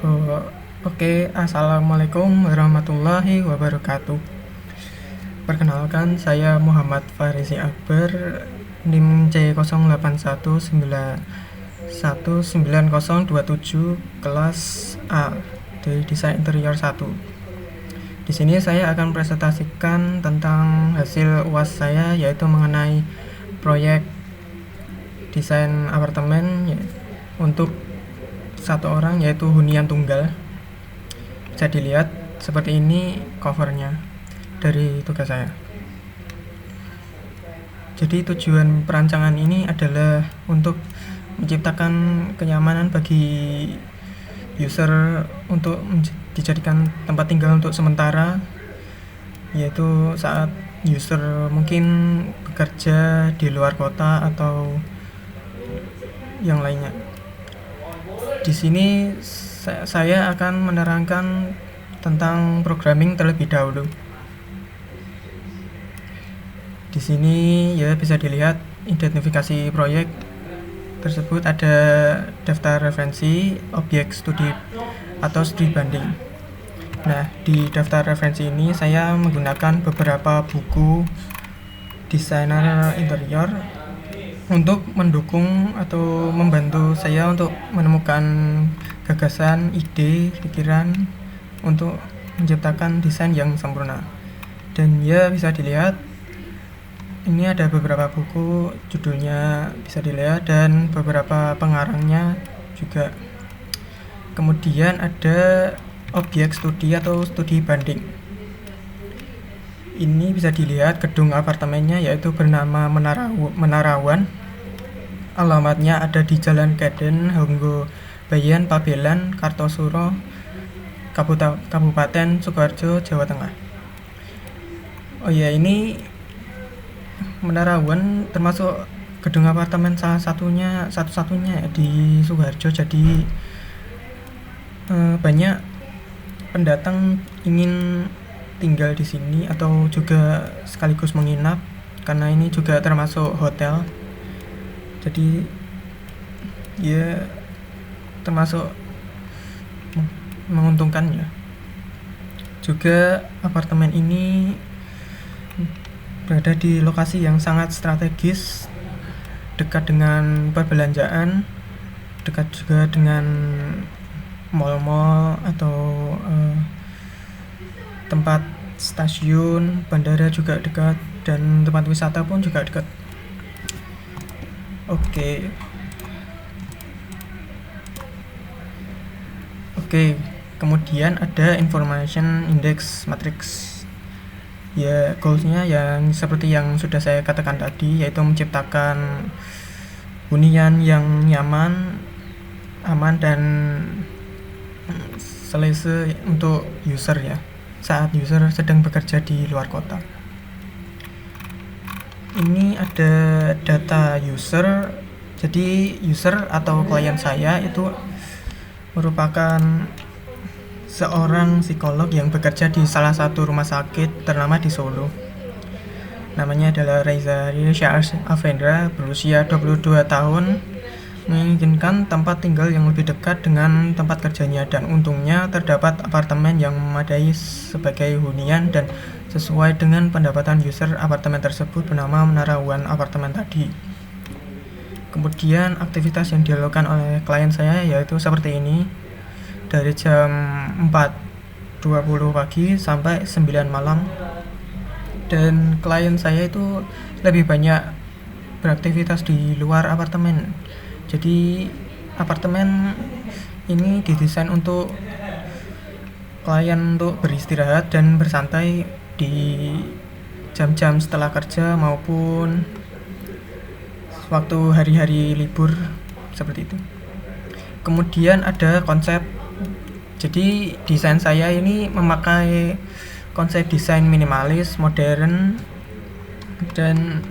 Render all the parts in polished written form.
Oh, oke, Assalamualaikum warahmatullahi wabarakatuh. Perkenalkan, saya Muhammad Farisi Akbar, NIM C0819119027, kelas A dari Desain Interior 1. Di sini saya akan presentasikan tentang hasil UAS saya, yaitu mengenai proyek desain apartemen untuk satu orang, yaitu hunian tunggal. Bisa dilihat seperti ini covernya dari tugas saya. Jadi tujuan perancangan ini adalah untuk menciptakan kenyamanan bagi user untuk dijadikan tempat tinggal untuk sementara, yaitu saat user mungkin bekerja di luar kota atau yang lainnya. Di sini saya akan menerangkan tentang programming terlebih dahulu. Di sini ya bisa dilihat identifikasi proyek tersebut, ada daftar referensi, objek studi atau studi banding. Nah, di daftar referensi ini saya menggunakan beberapa buku desainer interior untuk mendukung atau membantu saya untuk menemukan gagasan, ide, pikiran untuk menciptakan desain yang sempurna. Dan ya bisa dilihat ini ada beberapa buku, judulnya bisa dilihat, dan beberapa pengarangnya juga. Kemudian ada objek studi atau studi banding. Ini bisa dilihat gedung apartemennya, yaitu bernama Menarawan. Alamatnya ada di Jalan Keden, Honggo Bayan, Pabelan, Kartosuro, Kabupaten Sukoharjo, Jawa Tengah. Oh ya, ini Menarawan termasuk gedung apartemen satu-satunya di Sukoharjo. Jadi banyak pendatang ingin tinggal di sini atau juga sekaligus menginap, karena ini juga termasuk hotel. Jadi ya termasuk menguntungkan ya. Juga apartemen ini berada di lokasi yang sangat strategis, dekat dengan perbelanjaan, dekat juga dengan mal-mal atau tempat stasiun, bandara juga dekat, dan tempat wisata pun juga dekat. Oke, kemudian ada information index matrix. Ya, goalsnya yang seperti yang sudah saya katakan tadi, yaitu menciptakan hunian yang nyaman, aman, dan selesa untuk user ya, saat user sedang bekerja di luar kota. Ini ada data user. Jadi user atau klien saya itu merupakan seorang psikolog yang bekerja di salah satu rumah sakit ternama di Solo. Namanya adalah Reza Charles Avendra, berusia 22 tahun, menginginkan tempat tinggal yang lebih dekat dengan tempat kerjanya, dan untungnya terdapat apartemen yang memadai sebagai hunian dan sesuai dengan pendapatan user apartemen tersebut bernama Menarawan Apartemen tadi. Kemudian aktivitas yang dilakukan oleh klien saya yaitu seperti ini. Dari jam 4.20 pagi sampai 9 malam. Dan klien saya itu lebih banyak beraktivitas di luar apartemen. Jadi apartemen ini didesain untuk klien untuk beristirahat dan bersantai di jam-jam setelah kerja maupun waktu hari-hari libur, seperti itu. Kemudian ada konsep. Jadi desain saya ini memakai konsep desain minimalis, modern, dan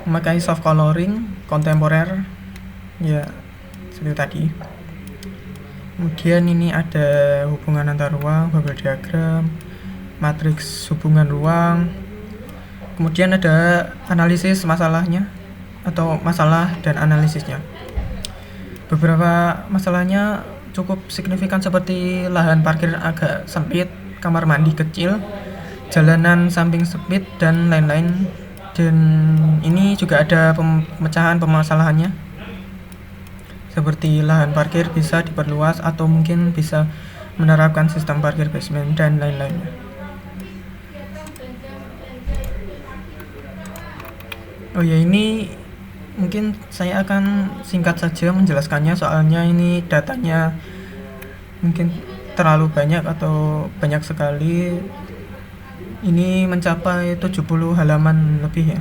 memakai soft coloring, kontemporer, ya seperti tadi. Kemudian ini ada hubungan antar ruang, bubble diagram, matriks hubungan ruang. Kemudian ada analisis masalahnya atau masalah dan analisisnya. Beberapa masalahnya cukup signifikan seperti lahan parkir agak sempit, kamar mandi kecil, jalanan samping sempit, dan lain-lain. Dan ini juga ada pemecahan permasalahannya, seperti lahan parkir bisa diperluas atau mungkin bisa menerapkan sistem parkir basement dan lain-lainnya. Oh ya, ini mungkin saya akan singkat saja menjelaskannya, soalnya ini datanya mungkin terlalu banyak atau banyak sekali. Ini mencapai 70 halaman lebih ya.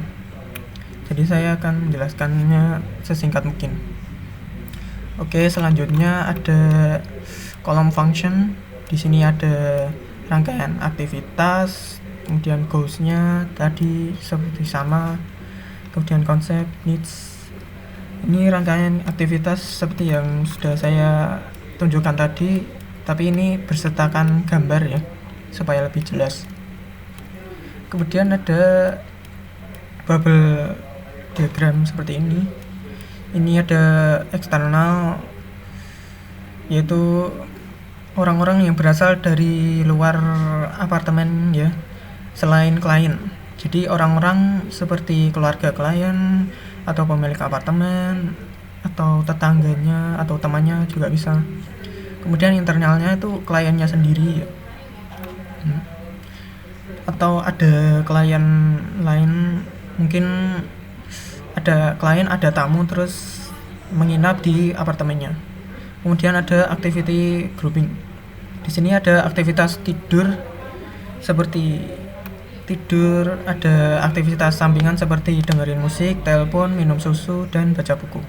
Jadi saya akan menjelaskannya sesingkat mungkin. Oke, selanjutnya ada kolom function. Di sini ada rangkaian aktivitas, kemudian goals-nya tadi seperti sama. Kemudian konsep, needs. Ini rangkaian aktivitas seperti yang sudah saya tunjukkan tadi, tapi ini bersertakan gambar ya, supaya lebih jelas. Kemudian ada bubble diagram seperti ini. Ini ada eksternal, yaitu orang-orang yang berasal dari luar apartemen ya, selain klien. Jadi orang-orang seperti keluarga klien atau pemilik apartemen atau tetangganya atau temannya juga bisa. Kemudian internalnya itu kliennya sendiri ya. Atau ada klien lain, mungkin ada klien, ada tamu terus menginap di apartemennya. Kemudian ada activity grouping. Di sini ada aktivitas tidur seperti tidur, ada aktivitas sampingan seperti dengerin musik, telepon, minum susu, dan baca buku.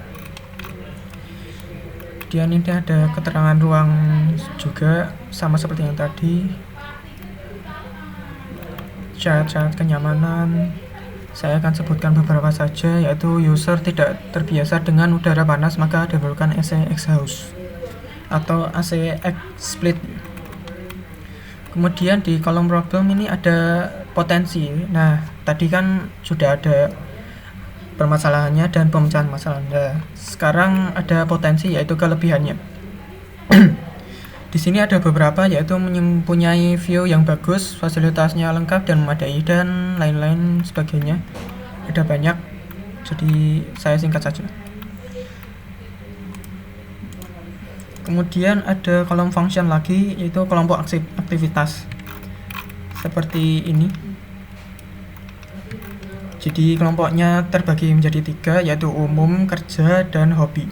Kemudian ini ada keterangan ruang juga, sama seperti yang tadi. Syarat-syarat kenyamanan, saya akan sebutkan beberapa saja, yaitu user tidak terbiasa dengan udara panas maka diperlukan AC exhaust atau AC split. Kemudian di kolom problem ini ada potensi. Nah, tadi kan sudah ada permasalahannya dan pemecahan masalah. Nah, sekarang ada potensi, yaitu kelebihannya. Di sini ada beberapa, yaitu mempunyai view yang bagus, fasilitasnya lengkap dan memadai, dan lain-lain sebagainya. Ada banyak, jadi saya singkat saja. Kemudian ada kolom function lagi, yaitu kelompok aktivitas seperti ini. Jadi kelompoknya terbagi menjadi 3, yaitu umum, kerja, dan hobi.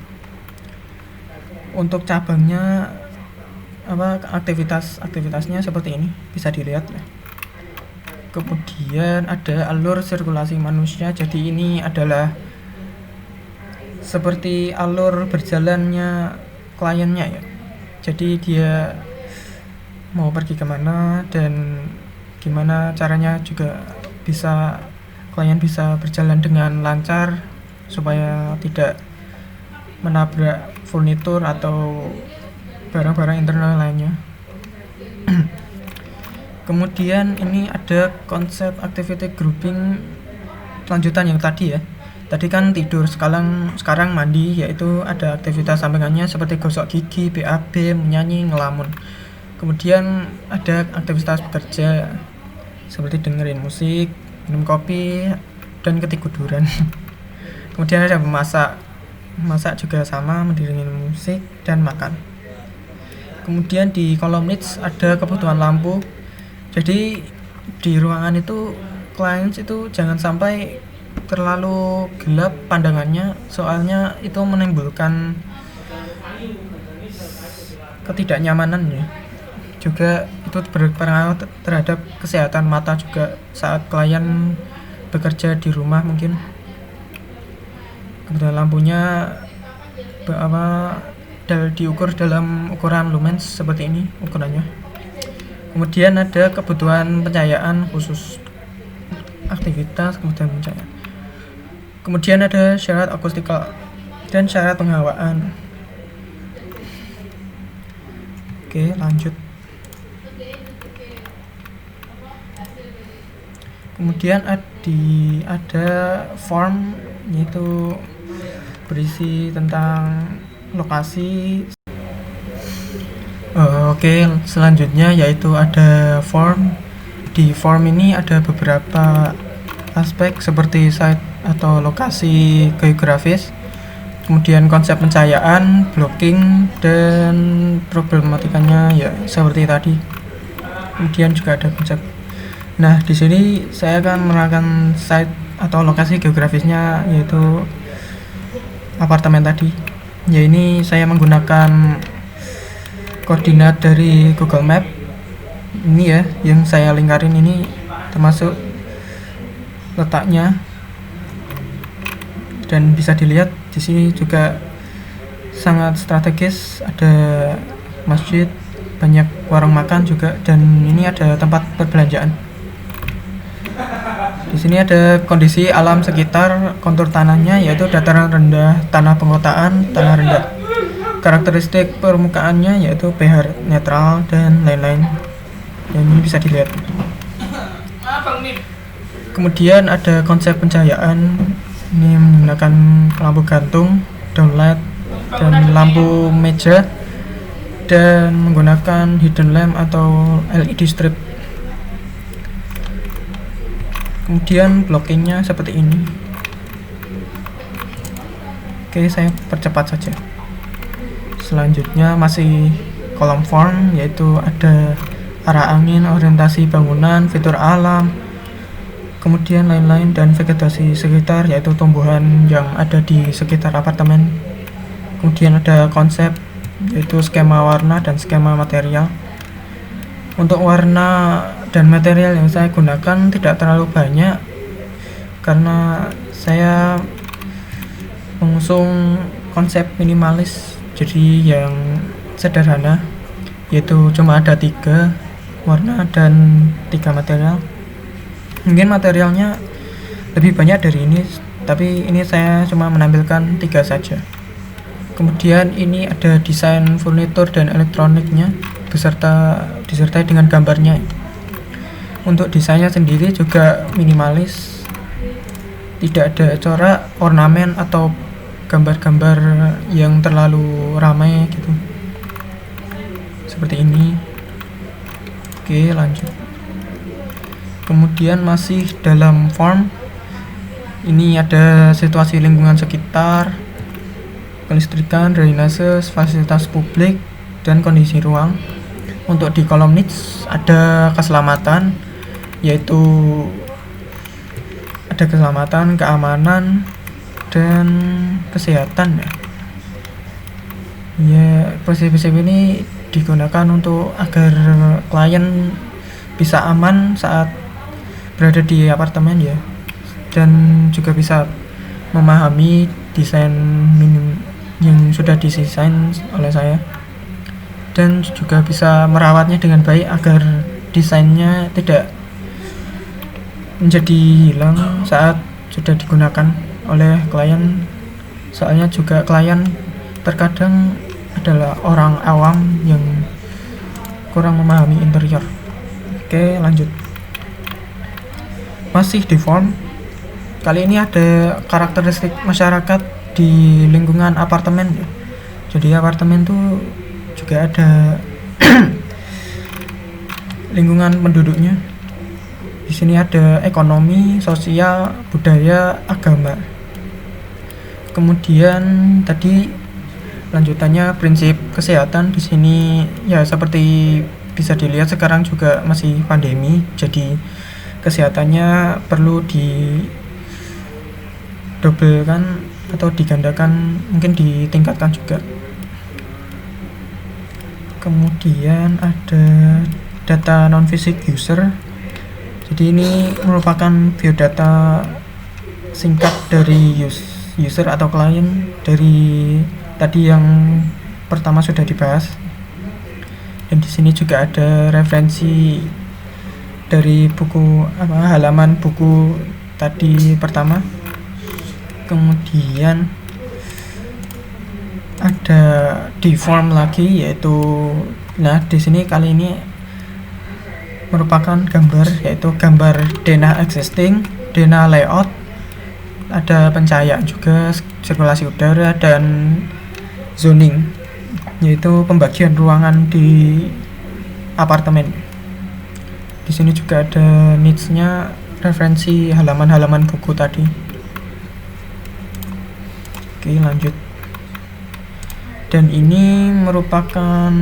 Untuk cabangnya aktivitasnya seperti ini, bisa dilihat ya. Kemudian ada alur sirkulasi manusia. Jadi ini adalah seperti alur berjalannya kliennya ya. Jadi dia mau pergi kemana dan gimana caranya juga bisa klien bisa berjalan dengan lancar supaya tidak menabrak furnitur atau barang-barang internal lainnya. Kemudian ini ada konsep activity grouping, lanjutan yang tadi ya. Tadi kan tidur, sekarang mandi, yaitu ada aktivitas sampingannya seperti gosok gigi, BAB, menyanyi, ngelamun. Kemudian ada aktivitas bekerja seperti dengerin musik, minum kopi, dan ketiduran. Kemudian ada masak juga sama, mendengarkan musik dan makan. Kemudian di kolom needs ada kebutuhan lampu. Jadi di ruangan itu clients itu jangan sampai terlalu gelap pandangannya, soalnya itu menimbulkan ketidaknyamanan ya. Juga itu berpengaruh terhadap kesehatan mata juga saat klien bekerja di rumah mungkin. Kemudian lampunya diukur dalam ukuran lumens seperti ini ukurannya. Kemudian ada kebutuhan pencahayaan khusus aktivitas, kemudian pencahayaan. Kemudian ada syarat akustikal dan syarat penghawaan. Oke, lanjut. Kemudian ada form, yaitu berisi tentang lokasi. Oke, selanjutnya yaitu ada form. Di form ini ada beberapa aspek seperti site atau lokasi geografis, kemudian konsep pencahayaan, blocking, dan problematikanya ya seperti tadi. Kemudian juga ada konsep. Nah, di sini saya akan menerangkan site atau lokasi geografisnya, yaitu apartemen tadi. Ya, ini saya menggunakan koordinat dari Google Map. Ini ya yang saya lingkarin, ini termasuk letaknya, dan bisa dilihat di sini juga sangat strategis, ada masjid, banyak warung makan juga, dan ini ada tempat perbelanjaan. Di sini ada kondisi alam sekitar, kontur tanahnya yaitu dataran rendah, tanah pengotaan, tanah rendah. Karakteristik permukaannya yaitu pH netral dan lain-lain. Dan ini bisa dilihat. Kemudian ada konsep pencahayaan. Ini menggunakan lampu gantung, downlight, dan lampu meja, dan menggunakan hidden lamp atau LED strip. Kemudian blockingnya seperti ini. Oke, saya percepat saja. Selanjutnya masih kolom form, yaitu ada arah angin, orientasi bangunan, fitur alam, kemudian lain-lain, dan vegetasi sekitar, yaitu tumbuhan yang ada di sekitar apartemen. Kemudian ada konsep, yaitu skema warna dan skema material. Untuk warna dan material yang saya gunakan tidak terlalu banyak, karena saya mengusung konsep minimalis, jadi yang sederhana, yaitu cuma ada 3 warna dan 3 material. Mungkin materialnya lebih banyak dari ini, tapi ini saya cuma menampilkan 3 saja. Kemudian ini ada desain furnitur dan elektroniknya disertai dengan gambarnya. Untuk desainnya sendiri juga minimalis, tidak ada corak, ornamen, atau gambar-gambar yang terlalu ramai gitu, seperti ini. Oke, lanjut. Kemudian masih dalam form, ini ada situasi lingkungan sekitar, kelistrikan, drainase, fasilitas publik, dan kondisi ruang. Untuk di kolom needs ada keselamatan, yaitu ada keselamatan, keamanan, dan kesehatan ya. Ya, prinsip-prinsip ini digunakan untuk agar klien bisa aman saat berada di apartemen ya, dan juga bisa memahami desain minim yang sudah didesain oleh saya, dan juga bisa merawatnya dengan baik agar desainnya tidak menjadi hilang saat sudah digunakan oleh klien. Soalnya juga klien terkadang adalah orang awam yang kurang memahami interior. Oke, lanjut. Masih di form, kali ini ada karakteristik masyarakat di lingkungan apartemen ya. Jadi apartemen tuh juga ada lingkungan penduduknya. Di sini ada ekonomi, sosial, budaya, agama. Kemudian tadi lanjutannya prinsip kesehatan. Di sini ya seperti bisa dilihat sekarang juga masih pandemi, jadi kesehatannya perlu didobelkan atau digandakan, mungkin ditingkatkan juga. Kemudian ada data non-fisik user. Jadi ini merupakan biodata singkat dari user atau klien dari tadi yang pertama sudah dibahas. Dan di sini juga ada referensi dari buku halaman buku tadi pertama. Kemudian ada di form lagi, yaitu di sini kali ini merupakan gambar, yaitu gambar denah existing, denah layout, ada pencahayaan juga, sirkulasi udara, dan zoning, yaitu pembagian ruangan di apartemen. Di sini juga ada needs-nya, referensi halaman-halaman buku tadi. Oke, lanjut. Dan ini merupakan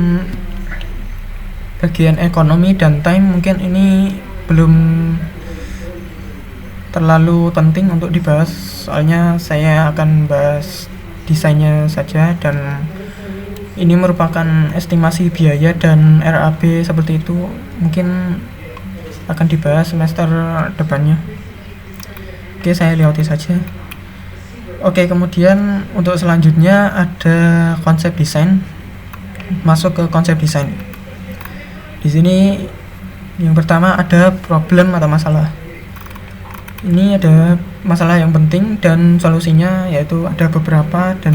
bagian ekonomi dan time. Mungkin ini belum terlalu penting untuk dibahas, soalnya saya akan bahas desainnya saja, dan ini merupakan estimasi biaya dan RAB seperti itu, mungkin akan dibahas semester depannya. Oke, saya lewati saja. Oke, kemudian untuk selanjutnya ada konsep desain. Masuk ke konsep desain. Di sini yang pertama ada problem atau masalah. Ini ada masalah yang penting dan solusinya, yaitu ada beberapa, dan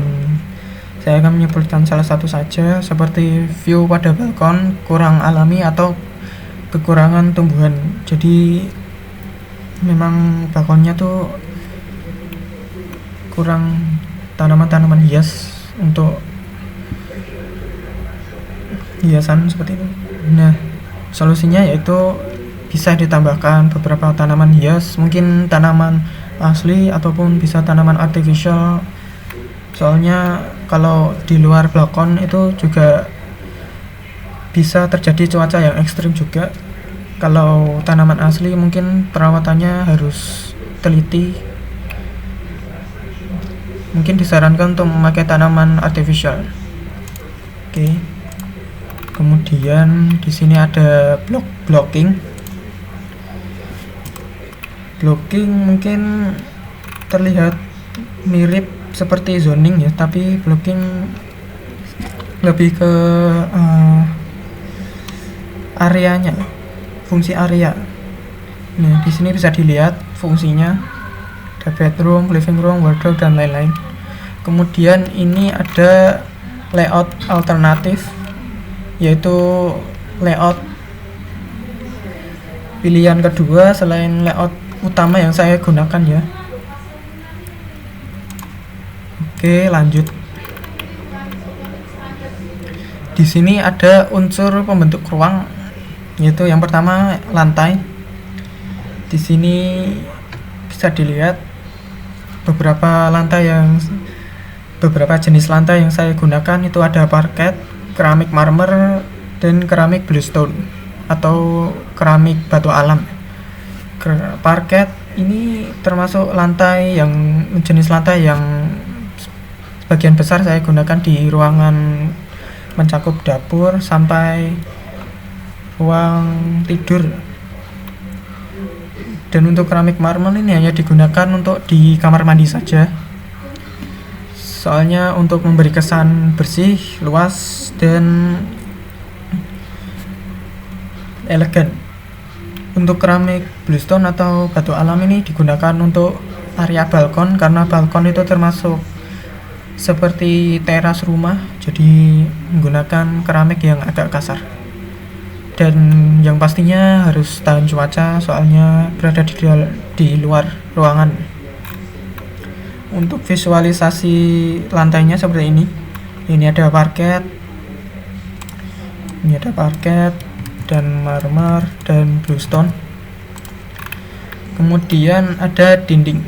saya akan menyebutkan salah satu saja, seperti view pada balkon kurang alami atau kekurangan tumbuhan. Jadi memang balkonnya tuh kurang tanaman-tanaman hias untuk hiasan seperti itu. Nah, solusinya yaitu bisa ditambahkan beberapa tanaman hias, mungkin tanaman asli ataupun bisa tanaman artificial. Soalnya kalau di luar balkon itu juga bisa terjadi cuaca yang ekstrim juga. Kalau tanaman asli mungkin perawatannya harus teliti. Mungkin disarankan untuk memakai tanaman artificial. Oke. Kemudian di sini ada blocking. Blocking mungkin terlihat mirip seperti zoning ya, tapi blocking lebih ke areanya, fungsi area. Nah, di sini bisa dilihat fungsinya, ada bedroom, living room, wardrobe, dan lain-lain. Kemudian ini ada layout alternatif, yaitu layout pilihan kedua selain layout utama yang saya gunakan ya. Oke, lanjut. Di sini ada unsur pembentuk ruang, yaitu yang pertama lantai. Di sini bisa dilihat beberapa jenis lantai yang saya gunakan, itu ada parket, keramik marmer, dan keramik bluestone atau keramik batu alam. Parket ini termasuk jenis lantai yang sebagian besar saya gunakan di ruangan mencakup dapur sampai ruang tidur. Dan untuk keramik marmer ini hanya digunakan untuk di kamar mandi saja, soalnya untuk memberi kesan bersih, luas, dan elegan. Untuk keramik bluestone atau batu alam ini digunakan untuk area balkon, karena balkon itu termasuk seperti teras rumah, jadi menggunakan keramik yang agak kasar. Dan yang pastinya harus tahan cuaca, soalnya berada di luar ruangan. Untuk visualisasi lantainya seperti ini. Ini ada parket, dan marmer dan bluestone. Kemudian ada dinding.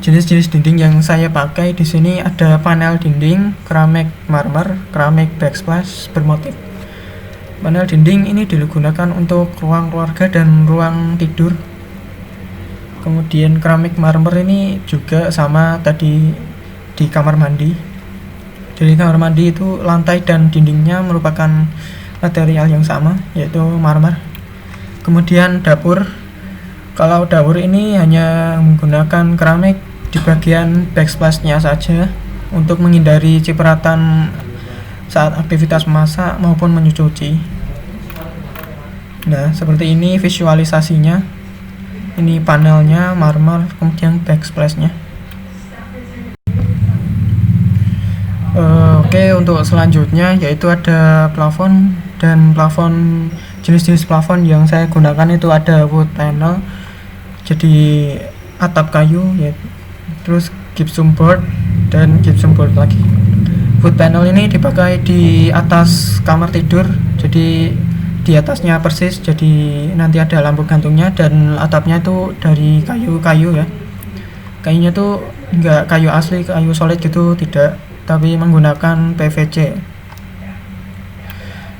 Jenis-jenis dinding yang saya pakai di sini ada panel dinding, keramik marmer, keramik backsplash bermotif. Panel dinding ini digunakan untuk ruang keluarga dan ruang tidur. Kemudian keramik marmer ini juga sama tadi di kamar mandi. Di kamar mandi itu lantai dan dindingnya merupakan material yang sama, yaitu marmer. Kemudian dapur. Kalau dapur ini hanya menggunakan keramik di bagian backsplash-nya saja untuk menghindari cipratan saat aktivitas memasak maupun mencuci. Nah, seperti ini visualisasinya. Ini panelnya marmer, kemudian backsplash-nya. Oke, untuk selanjutnya yaitu ada plafon. Dan plafon, jenis-jenis plafon yang saya gunakan itu ada wood panel, jadi atap kayu ya, terus gypsum board dan gypsum board lagi. Wood panel ini dipakai di atas kamar tidur, jadi di atasnya persis, jadi nanti ada lampu gantungnya, dan atapnya itu dari kayu ya. Kayunya tuh enggak kayu asli, kayu solid gitu, tidak, tapi menggunakan PVC.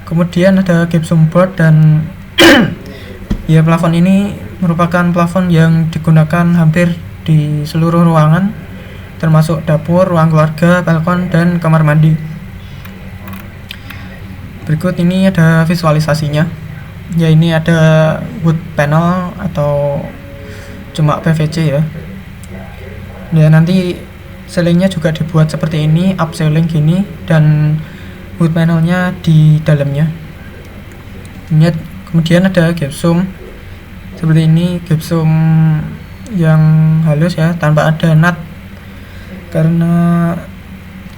Kemudian ada gypsum board, dan ya plafon ini merupakan plafon yang digunakan hampir di seluruh ruangan, termasuk dapur, ruang keluarga, balkon, dan kamar mandi. Berikut ini ada visualisasinya. Ya, ini ada wood panel atau cuma PVC ya. Ya, nanti ceilingnya juga dibuat seperti ini, up ceiling gini, dan wood panelnya di dalamnya. Kemudian ada gypsum seperti ini, gypsum yang halus ya, tanpa ada nut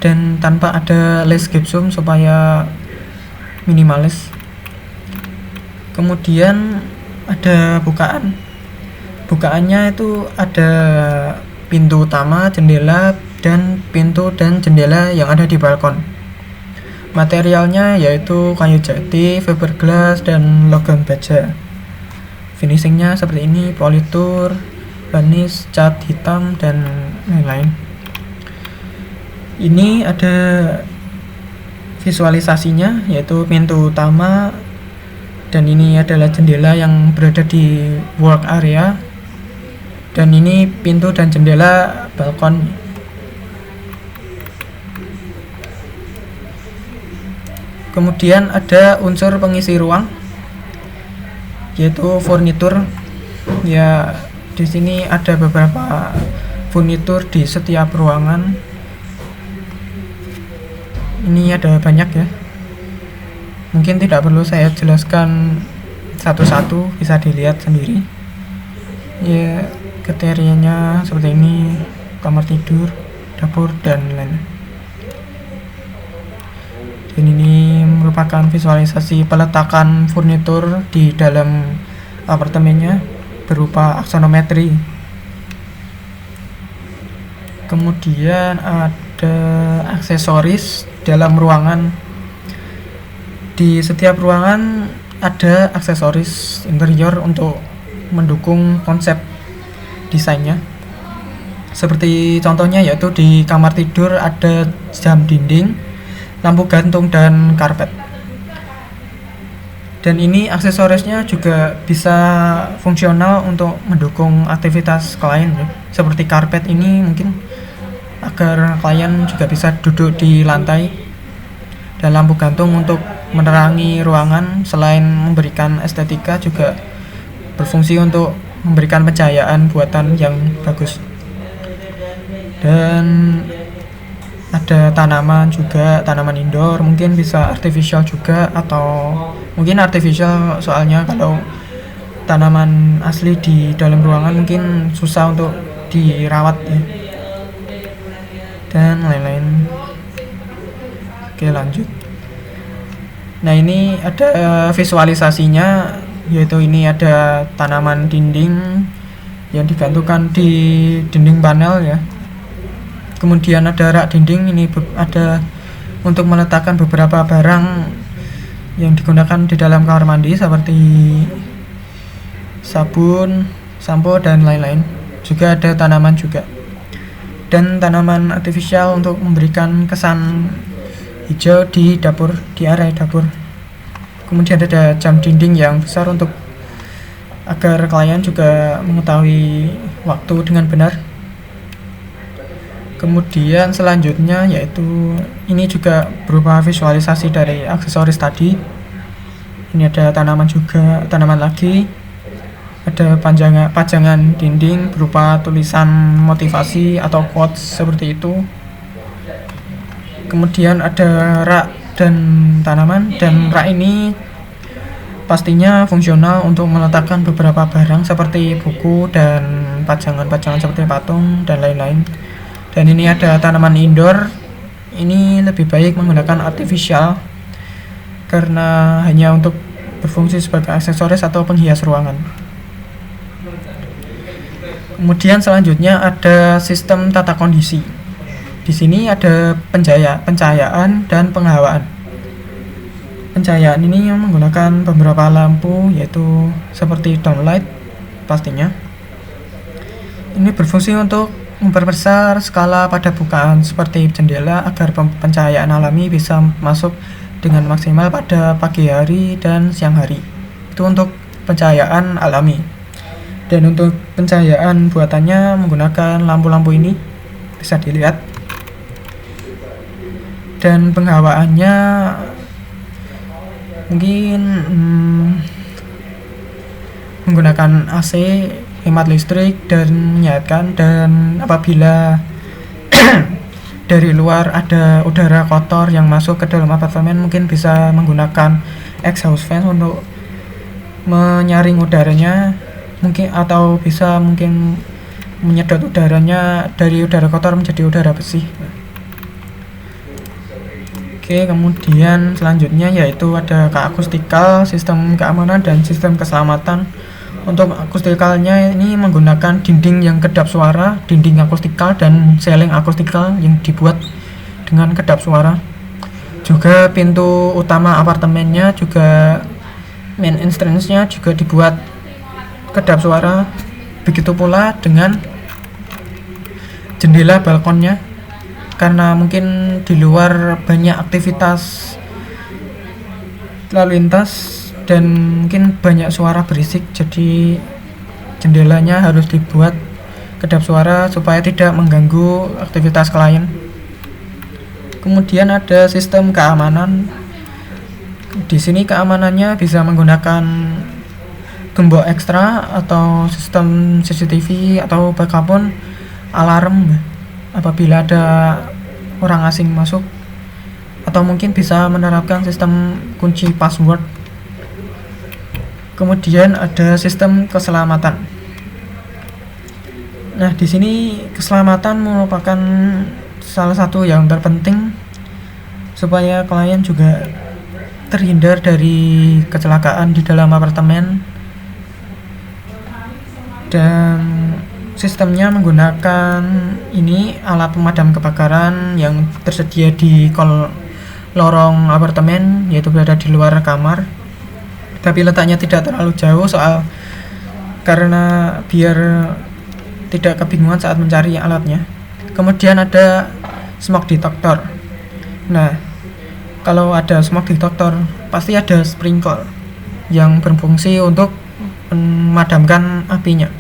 dan tanpa ada lace gypsum supaya minimalis. Kemudian ada bukaannya itu ada pintu utama, jendela, dan pintu dan jendela yang ada di balkon. Materialnya yaitu kayu jati, fiberglass, dan logam baja. Finishingnya seperti ini, politur, varnish, cat hitam, dan lain-lain. Ini ada visualisasinya, yaitu pintu utama, dan ini adalah jendela yang berada di work area, dan ini pintu dan jendela balkon. Kemudian ada unsur pengisi ruang, yaitu furnitur. Ya, di sini ada beberapa furnitur di setiap ruangan. Ini ada banyak ya. Mungkin tidak perlu saya jelaskan satu-satu, bisa dilihat sendiri. Ya, kriterianya seperti ini: kamar tidur, dapur, dan lain-lain. Dan ini merupakan visualisasi peletakan furnitur di dalam apartemennya berupa aksonometri. Kemudian ada aksesoris dalam ruangan. Di setiap ruangan ada aksesoris interior untuk mendukung konsep desainnya. Seperti contohnya yaitu di kamar tidur ada jam dinding, lampu gantung, dan karpet. Dan ini aksesorisnya juga bisa fungsional untuk mendukung aktivitas klien ya. Seperti karpet ini mungkin agar klien juga bisa duduk di lantai, dan lampu gantung untuk menerangi ruangan. Selain memberikan estetika, juga berfungsi untuk memberikan pencahayaan buatan yang bagus. Dan ada tanaman juga, tanaman indoor, mungkin bisa artificial juga, atau mungkin artificial soalnya kalau tanaman asli di dalam ruangan mungkin susah untuk dirawat ya, dan lain-lain. Oke, lanjut. Nah, ini ada visualisasinya, yaitu ini ada tanaman dinding yang digantungkan di dinding panel ya. Kemudian ada rak dinding, ini ada untuk meletakkan beberapa barang yang digunakan di dalam kamar mandi seperti sabun, sampo, dan lain-lain. Juga ada tanaman juga, dan tanaman artifisial untuk memberikan kesan hijau di dapur, di area dapur. Kemudian ada jam dinding yang besar untuk agar klien juga mengetahui waktu dengan benar. Kemudian selanjutnya yaitu ini juga berupa visualisasi dari aksesoris tadi. Ini ada tanaman juga, tanaman lagi. Ada pajangan dinding berupa tulisan motivasi atau quotes seperti itu. Kemudian ada rak dan tanaman, dan rak ini pastinya fungsional untuk meletakkan beberapa barang seperti buku dan pajangan-pajangan seperti patung dan lain-lain. Dan ini ada tanaman indoor. Ini lebih baik menggunakan artificial karena hanya untuk berfungsi sebagai aksesoris atau penghias ruangan. Kemudian selanjutnya ada sistem tata kondisi. Di sini ada pencahayaan dan penghawaan. Pencahayaan ini menggunakan beberapa lampu, yaitu seperti downlight pastinya. Ini berfungsi untuk memperbesar skala pada bukaan seperti jendela agar pencahayaan alami bisa masuk dengan maksimal pada pagi hari dan siang hari. Itu untuk pencahayaan alami. Dan untuk pencahayaan buatannya menggunakan lampu-lampu ini, bisa dilihat. Dan penghawaannya mungkin menggunakan AC, hemat listrik dan menyehatkan. Dan apabila dari luar ada udara kotor yang masuk ke dalam apartemen, mungkin bisa menggunakan exhaust fan untuk menyaring udaranya, mungkin, atau bisa mungkin menyedot udaranya dari udara kotor menjadi udara bersih. Oke, kemudian selanjutnya yaitu ada keakustikal, sistem keamanan dan sistem keselamatan. Untuk akustikalnya ini menggunakan dinding yang kedap suara, dinding akustikal dan seling akustikal yang dibuat dengan kedap suara. Juga pintu utama apartemennya juga main entrance-nya juga dibuat kedap suara. Begitu pula dengan jendela balkonnya, karena mungkin di luar banyak aktivitas lalu lintas dan mungkin banyak suara berisik, jadi jendelanya harus dibuat kedap suara supaya tidak mengganggu aktivitas klien. Kemudian ada sistem keamanan. Di sini keamanannya bisa menggunakan gembok ekstra atau sistem CCTV atau bahkan alarm apabila ada orang asing masuk, atau mungkin bisa menerapkan sistem kunci password. Kemudian ada sistem keselamatan. Nah, di sini keselamatan merupakan salah satu yang terpenting supaya klien juga terhindar dari kecelakaan di dalam apartemen. Dan sistemnya menggunakan ini alat pemadam kebakaran yang tersedia di lorong apartemen, yaitu berada di luar kamar. Tapi letaknya tidak terlalu jauh karena biar tidak kebingungan saat mencari alatnya. Kemudian ada smoke detector. Nah, kalau ada smoke detector pasti ada sprinkler yang berfungsi untuk memadamkan apinya.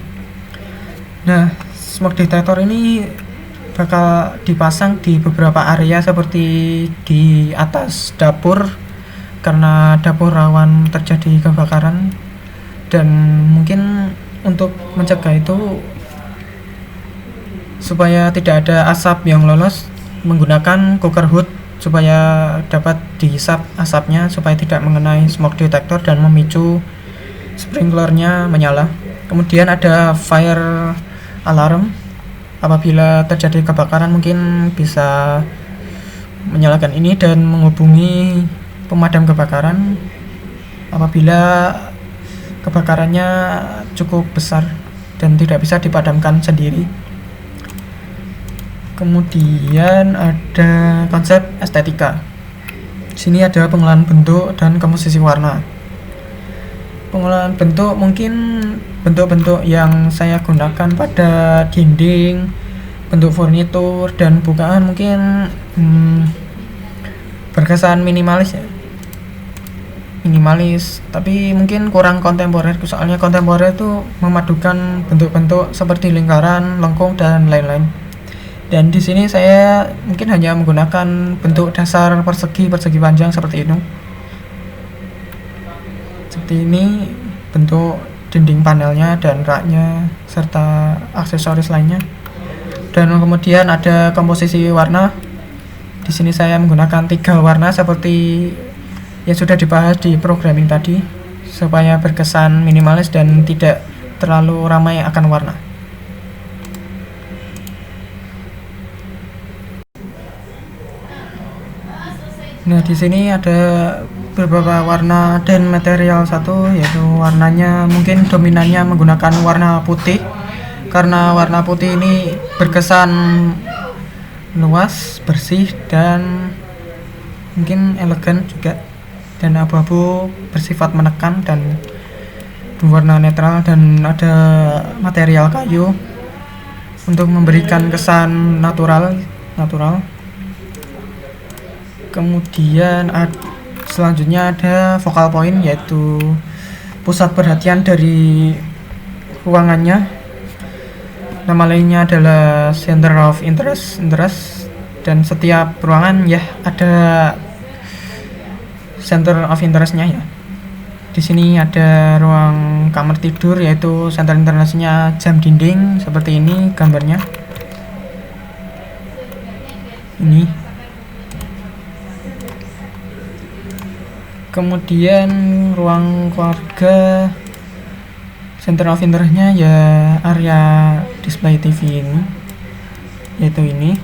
Nah, smoke detector ini bakal dipasang di beberapa area seperti di atas dapur, karena dapur rawan terjadi kebakaran. Dan mungkin untuk mencegah itu, supaya tidak ada asap yang lolos, menggunakan cooker hood supaya dapat dihisap asapnya supaya tidak mengenai smoke detector dan memicu sprinklernya menyala. Kemudian ada fire alarm. Apabila terjadi kebakaran mungkin bisa menyalakan ini dan menghubungi pemadam kebakaran apabila kebakarannya cukup besar dan tidak bisa dipadamkan sendiri. Kemudian ada konsep estetika. Di sini ada pengolahan bentuk dan komposisi warna. Pengolahan bentuk mungkin bentuk-bentuk yang saya gunakan pada dinding, bentuk furnitur dan bukaan mungkin berkesan minimalis ya. Minimalis, tapi mungkin kurang kontemporer, soalnya kontemporer itu memadukan bentuk-bentuk seperti lingkaran, lengkung dan lain-lain. Dan di sini saya mungkin hanya menggunakan bentuk dasar persegi panjang seperti ini. Seperti ini bentuk dinding panelnya dan raknya serta aksesoris lainnya. Dan kemudian ada komposisi warna. Di sini saya menggunakan 3 warna seperti yang sudah dibahas di programming tadi, supaya berkesan minimalis dan tidak terlalu ramai akan warna. Nah, di sini ada beberapa warna dan material satu, yaitu warnanya mungkin dominannya menggunakan warna putih, karena warna putih ini berkesan luas, bersih dan mungkin elegan juga. dan abu-abu bersifat menekan dan berwarna netral, dan ada material kayu untuk memberikan kesan natural. Kemudian selanjutnya ada focal point, yaitu pusat perhatian dari ruangannya. Nama lainnya adalah center of interest, dan setiap ruangan ya ada center of interestnya ya. Di sini ada ruang kamar tidur, yaitu center interestnya jam dinding seperti ini gambarnya. Ini. Kemudian ruang keluarga, center of interestnya ya area display TV ini, yaitu ini.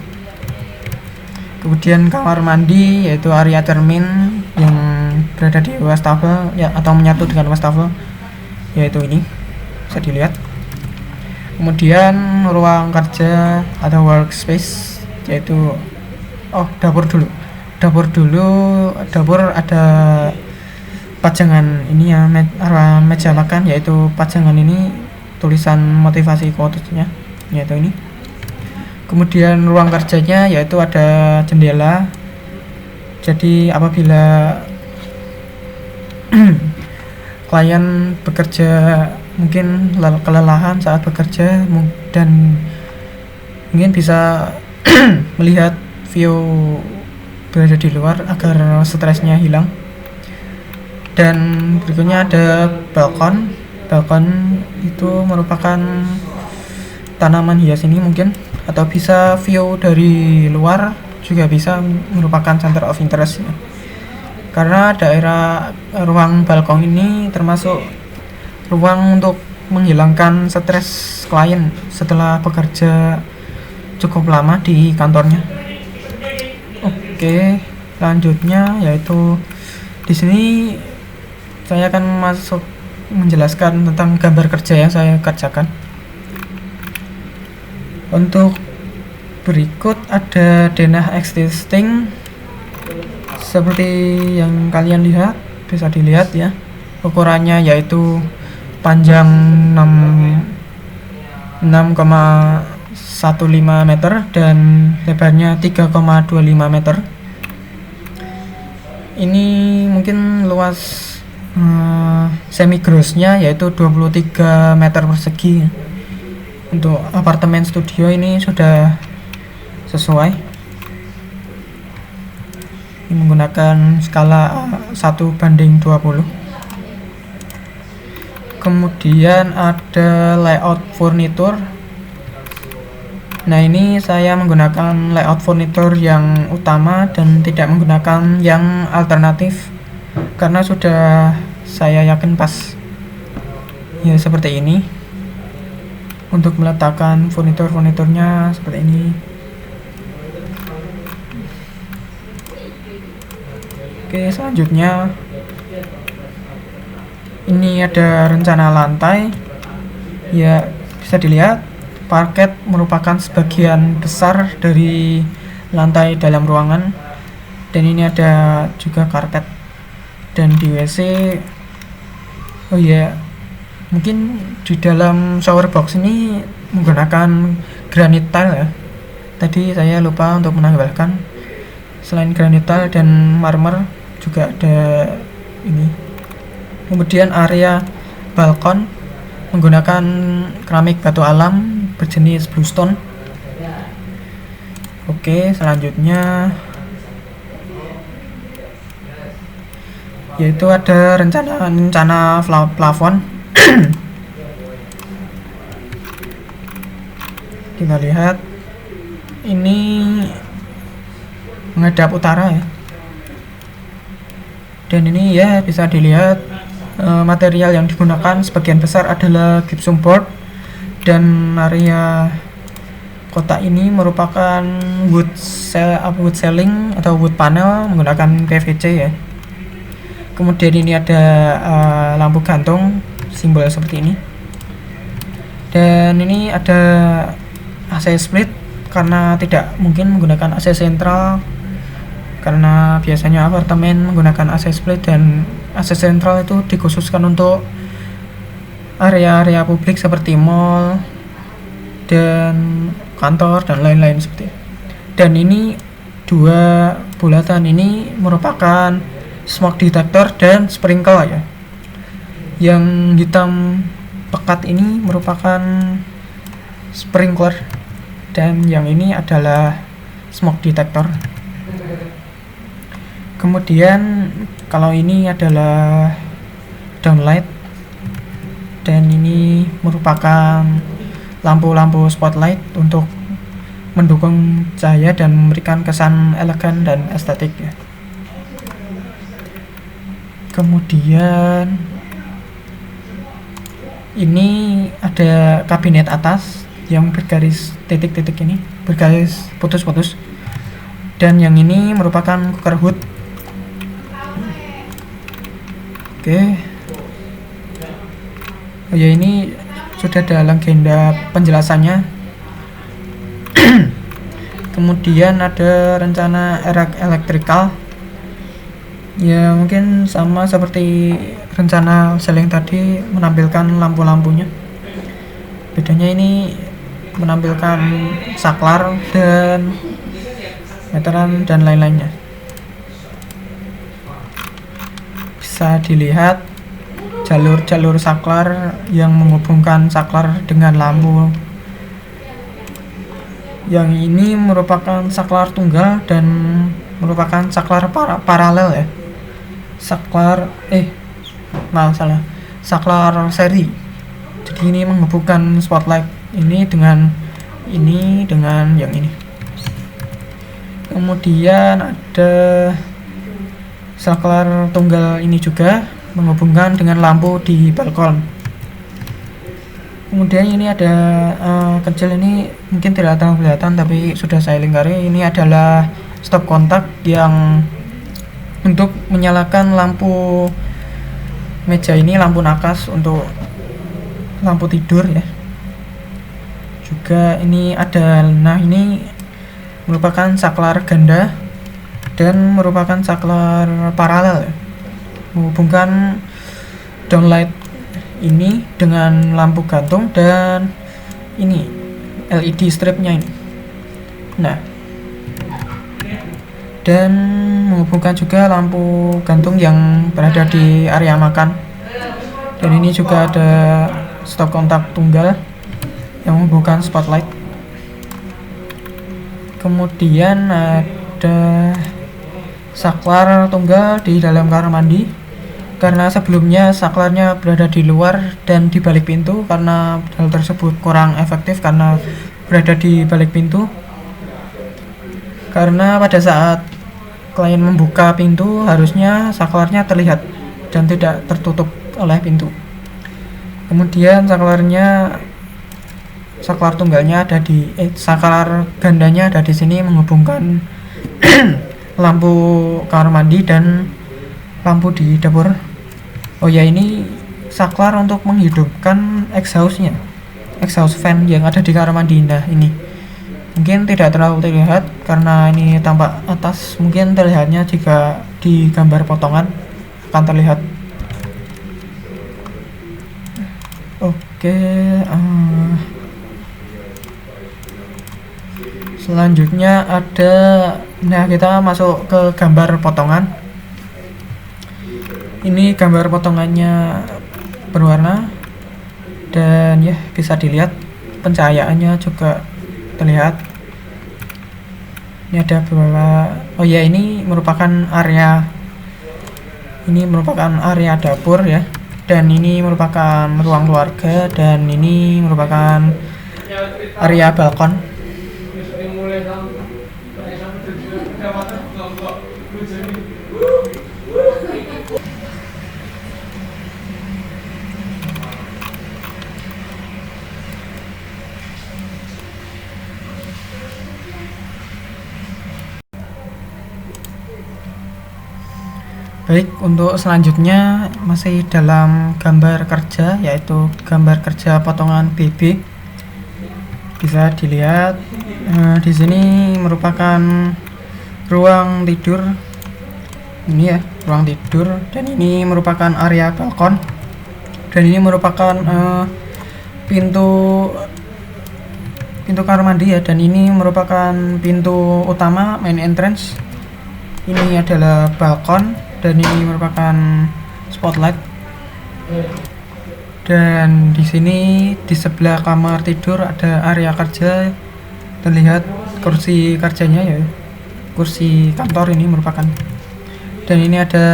Kemudian kamar mandi, yaitu area cermin yang berada di wastafel ya, atau menyatu dengan wastafel, yaitu ini, bisa dilihat. Kemudian ruang kerja atau workspace, yaitu dapur ada pajangan ini ya, meja makan, yaitu pajangan ini tulisan motivasi quotes-nya, yaitu ini. Kemudian ruang kerjanya yaitu ada jendela, jadi apabila klien bekerja mungkin kelelahan saat bekerja dan mungkin bisa melihat view berada di luar agar stresnya hilang. Dan berikutnya ada balkon itu merupakan tanaman hias ini mungkin, atau bisa view dari luar juga bisa merupakan center of interest ya. Karena daerah ruang balkon ini termasuk ruang untuk menghilangkan stres klien setelah bekerja cukup lama di kantornya. Oke, selanjutnya yaitu di sini saya akan masuk menjelaskan tentang gambar kerja yang saya kerjakan. Untuk berikut ada denah existing seperti yang kalian lihat, bisa dilihat ya. Ukurannya yaitu panjang 6,15 meter dan lebarnya 3,25 meter. Ini mungkin luas semi grossnya yaitu 23 meter persegi. Untuk apartemen studio ini sudah sesuai. Ini menggunakan skala 1:20. Kemudian ada layout furniture. Nah, ini saya menggunakan layout furniture yang utama dan tidak menggunakan yang alternatif karena sudah saya yakin pas. Ya, seperti ini. Untuk meletakkan furniturnya seperti ini. Oke, selanjutnya ini ada rencana lantai. Ya, bisa dilihat parket merupakan sebagian besar dari lantai dalam ruangan, dan ini ada juga karpet. Dan di WC, oh ya, mungkin di dalam shower box ini menggunakan granit tile ya. Tadi saya lupa untuk menambahkan, selain granit tile dan marmer juga ada ini. Kemudian area balkon menggunakan keramik batu alam berjenis bluestone. Oke, selanjutnya yaitu ada rencana plafon. Kita lihat ini menghadap utara ya, dan ini ya bisa dilihat material yang digunakan sebagian besar adalah gypsum board, dan area kotak ini merupakan wood ceiling atau wood panel menggunakan PVC ya. Kemudian ini ada lampu gantung simbol seperti ini, dan ini ada AC split karena tidak mungkin menggunakan AC sentral karena biasanya apartemen menggunakan AC split dan AC sentral itu dikhususkan untuk area-area publik seperti mall dan kantor dan lain-lain seperti itu. Dan ini dua bulatan ini merupakan smoke detector dan sprinkler ya. Yang hitam pekat ini merupakan sprinkler dan yang ini adalah smoke detector. Kemudian kalau ini adalah downlight dan ini merupakan lampu-lampu spotlight untuk mendukung cahaya dan memberikan kesan elegan dan estetik ya. Kemudian ini ada kabinet atas yang bergaris titik-titik ini, bergaris putus-putus, dan yang ini merupakan cooker hood. Oke. Oh ya, ini sudah ada legenda penjelasannya. Kemudian ada rencana electrical ya, mungkin sama seperti rencana seling tadi, menampilkan lampu-lampunya. Bedanya ini menampilkan saklar dan meteran dan lain-lainnya. Bisa dilihat jalur-jalur saklar yang menghubungkan saklar dengan lampu. Yang ini merupakan saklar tunggal dan merupakan saklar paralel ya. Saklar saklar seri. Jadi ini menghubungkan spotlight ini dengan yang ini. Kemudian ada saklar tunggal ini juga menghubungkan dengan lampu di balkon. Kemudian ini ada kecil, ini mungkin tidak terlalu kelihatan tapi sudah saya lingkari. Ini adalah stop kontak yang untuk menyalakan lampu meja ini, lampu nakas untuk lampu tidur ya. Juga ini ada, ini merupakan saklar ganda dan merupakan saklar paralel ya, menghubungkan downlight ini dengan lampu gantung dan ini LED stripnya ini. Nah, dan menghubungkan juga lampu gantung yang berada di area makan. Dan ini juga ada stop kontak tunggal yang menghubungkan spotlight. Kemudian ada saklar tunggal di dalam kamar mandi, karena sebelumnya saklarnya berada di luar dan di balik pintu, karena hal tersebut kurang efektif karena berada di balik pintu. Karena pada saat klien membuka pintu harusnya saklarnya terlihat dan tidak tertutup oleh pintu. Kemudian saklar tunggalnya ada di saklar gandanya ada di sini, menghubungkan lampu kamar mandi dan lampu di dapur. Oh ya, ini saklar untuk menghidupkan exhaust fan yang ada di kamar mandi. Nah, ini mungkin tidak terlalu terlihat karena ini tampak atas, mungkin terlihatnya jika di gambar potongan akan terlihat. Oke, selanjutnya ada, nah kita masuk ke gambar potongan. Ini gambar potongannya berwarna dan ya bisa dilihat pencahayaannya juga terlihat. Ini ada beberapa, oh ya, ini merupakan area dapur ya, dan ini merupakan ruang keluarga, dan ini merupakan area balkon. Baik, untuk selanjutnya masih dalam gambar kerja, yaitu gambar kerja potongan BB. Bisa dilihat di sini merupakan ruang tidur. Ini ya ruang tidur, dan ini merupakan area balkon, dan ini merupakan pintu kamar mandi ya, dan ini merupakan pintu utama main entrance. Ini adalah balkon, dan ini merupakan spotlight. Dan di sini di sebelah kamar tidur ada area kerja, terlihat kursi kerjanya ya, kursi kantor ini merupakan. Dan ini ada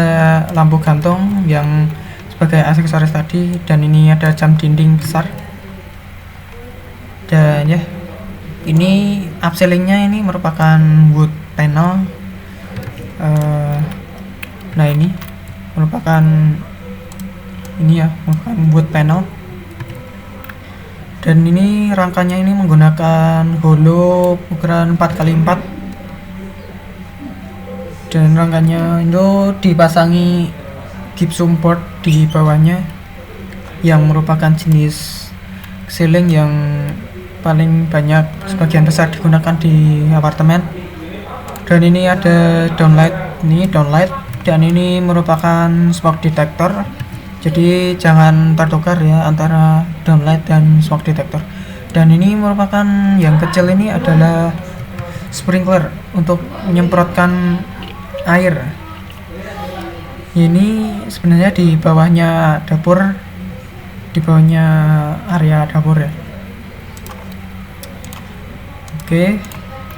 lampu gantung yang sebagai aksesoris tadi, dan ini ada jam dinding besar. Dan ya, ini upcellingnya ini merupakan wood panel. Nah ini merupakan wood panel, dan ini rangkanya ini menggunakan hollow ukuran 4x4, dan rangkanya itu dipasangi gypsum board di bawahnya yang merupakan jenis ceiling yang paling banyak, sebagian besar digunakan di apartemen. Dan ini ada downlight, dan ini merupakan smoke detector, jadi jangan tertukar ya antara downlight dan smoke detector. Dan ini merupakan yang kecil ini adalah sprinkler untuk menyemprotkan air. Ini sebenarnya di bawahnya dapur, di bawahnya area dapur ya. Oke,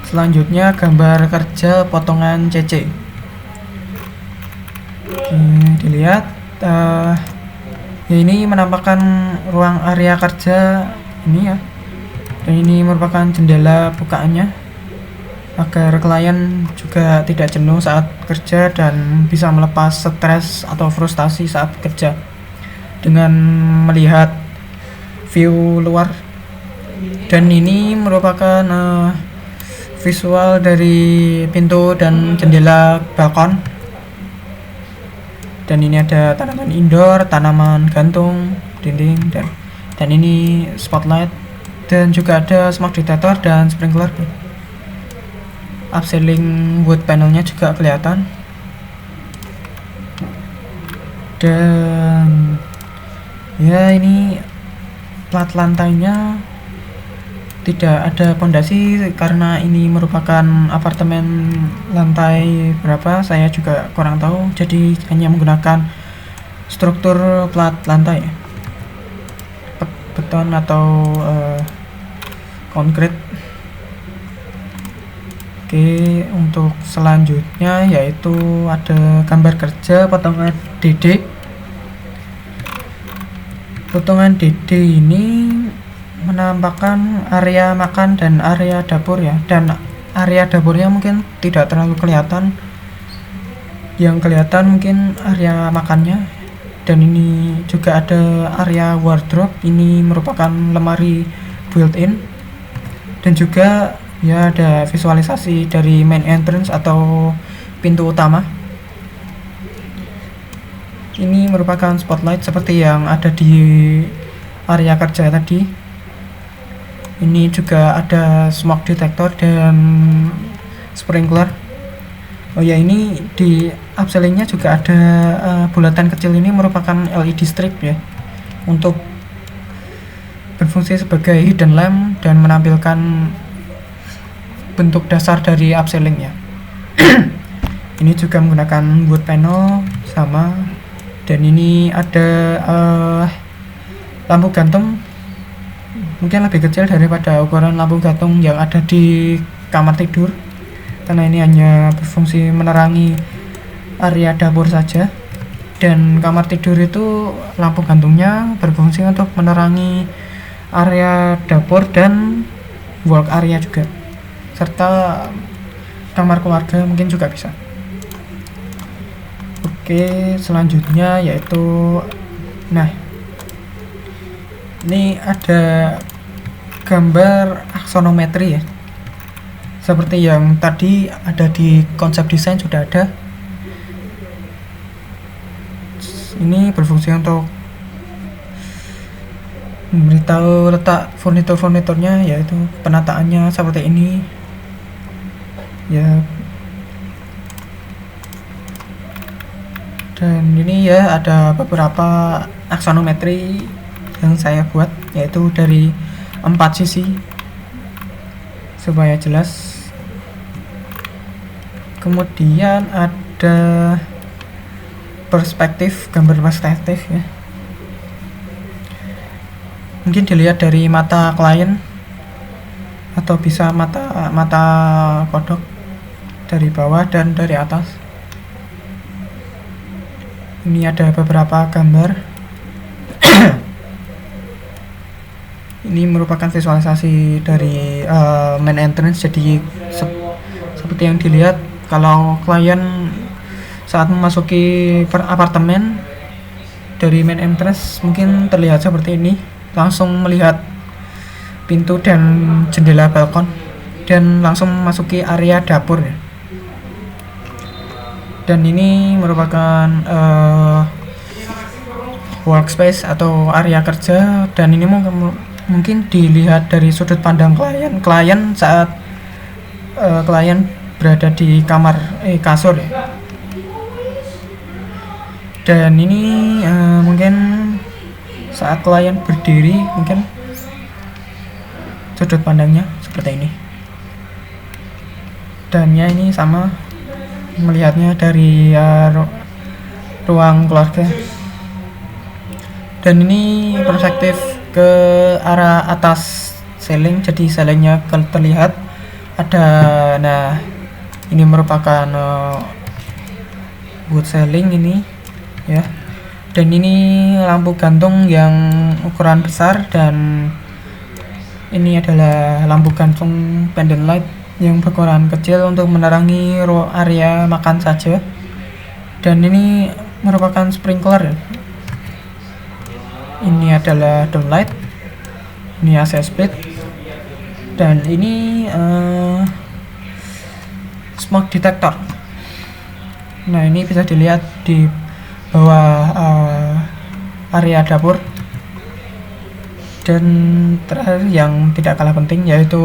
selanjutnya gambar kerja potongan CC. Oke, dilihat ya, ini menampakkan ruang area kerja ini ya, dan ini merupakan jendela bukaannya agar klien juga tidak jenuh saat kerja dan bisa melepas stres atau frustasi saat kerja dengan melihat view luar. Dan ini merupakan visual dari pintu dan jendela balkon. Dan ini ada tanaman indoor, tanaman gantung, dinding, dan ini spotlight, dan juga ada smoke detector dan sprinkler. Upcelling wood panelnya juga kelihatan, dan ya ini plat lantainya tidak ada pondasi karena ini merupakan apartemen lantai berapa saya juga kurang tahu, jadi hanya menggunakan struktur plat lantai beton atau konkrit. Oke, untuk selanjutnya yaitu ada gambar kerja potongan DD. Potongan DD ini menampakkan area makan dan area dapur ya, dan area dapurnya mungkin tidak terlalu kelihatan, yang kelihatan mungkin area makannya. Dan ini juga ada area wardrobe, ini merupakan lemari built-in, dan juga ya ada visualisasi dari main entrance atau pintu utama. Ini merupakan spotlight seperti yang ada di area kerja tadi. Ini juga ada smoke detector dan sprinkler. Oh ya, ini di upcellingnya juga ada bulatan kecil, ini merupakan LED strip ya, untuk berfungsi sebagai hidden lamp dan menampilkan bentuk dasar dari upcellingnya. Ini juga menggunakan wood panel sama, dan ini ada lampu gantung, mungkin lebih kecil daripada ukuran lampu gantung yang ada di kamar tidur, karena ini hanya berfungsi menerangi area dapur saja. Dan kamar tidur itu lampu gantungnya berfungsi untuk menerangi area dapur dan work area juga, serta kamar keluarga mungkin juga bisa. Oke, selanjutnya yaitu ini ada gambar aksonometri ya, seperti yang tadi ada di konsep desain sudah ada. Ini berfungsi untuk memberitahu letak furniturnya, yaitu penataannya seperti ini ya. Dan ini ya ada beberapa aksonometri yang saya buat, yaitu dari 4 sisi supaya jelas. Kemudian ada perspektif, gambar perspektif ya. Mungkin dilihat dari mata klien atau bisa mata kodok dari bawah dan dari atas. Ini ada beberapa gambar. Ini merupakan visualisasi dari main entrance. Jadi seperti yang dilihat, kalau klien saat memasuki apartemen dari main entrance mungkin terlihat seperti ini, langsung melihat pintu dan jendela balkon dan langsung memasuki area dapur ya. Dan ini merupakan workspace atau area kerja, dan ini mungkin dilihat dari sudut pandang klien saat klien berada di kasur ya. Dan ini mungkin saat klien berdiri, mungkin sudut pandangnya seperti ini. Dan ya ini sama, melihatnya dari ruang keluarga. Dan ini perspektif ke arah atas ceiling, jadi ceilingnya terlihat ada. Nah, ini merupakan wood ceiling ini ya. Dan ini lampu gantung yang ukuran besar, dan ini adalah lampu gantung pendant light yang berukuran kecil untuk menerangi area makan saja. Dan ini merupakan sprinkler. Ini adalah downlight, ini AC split, dan ini smoke detector. Nah, ini bisa dilihat di bawah area dapur. Dan terakhir yang tidak kalah penting, yaitu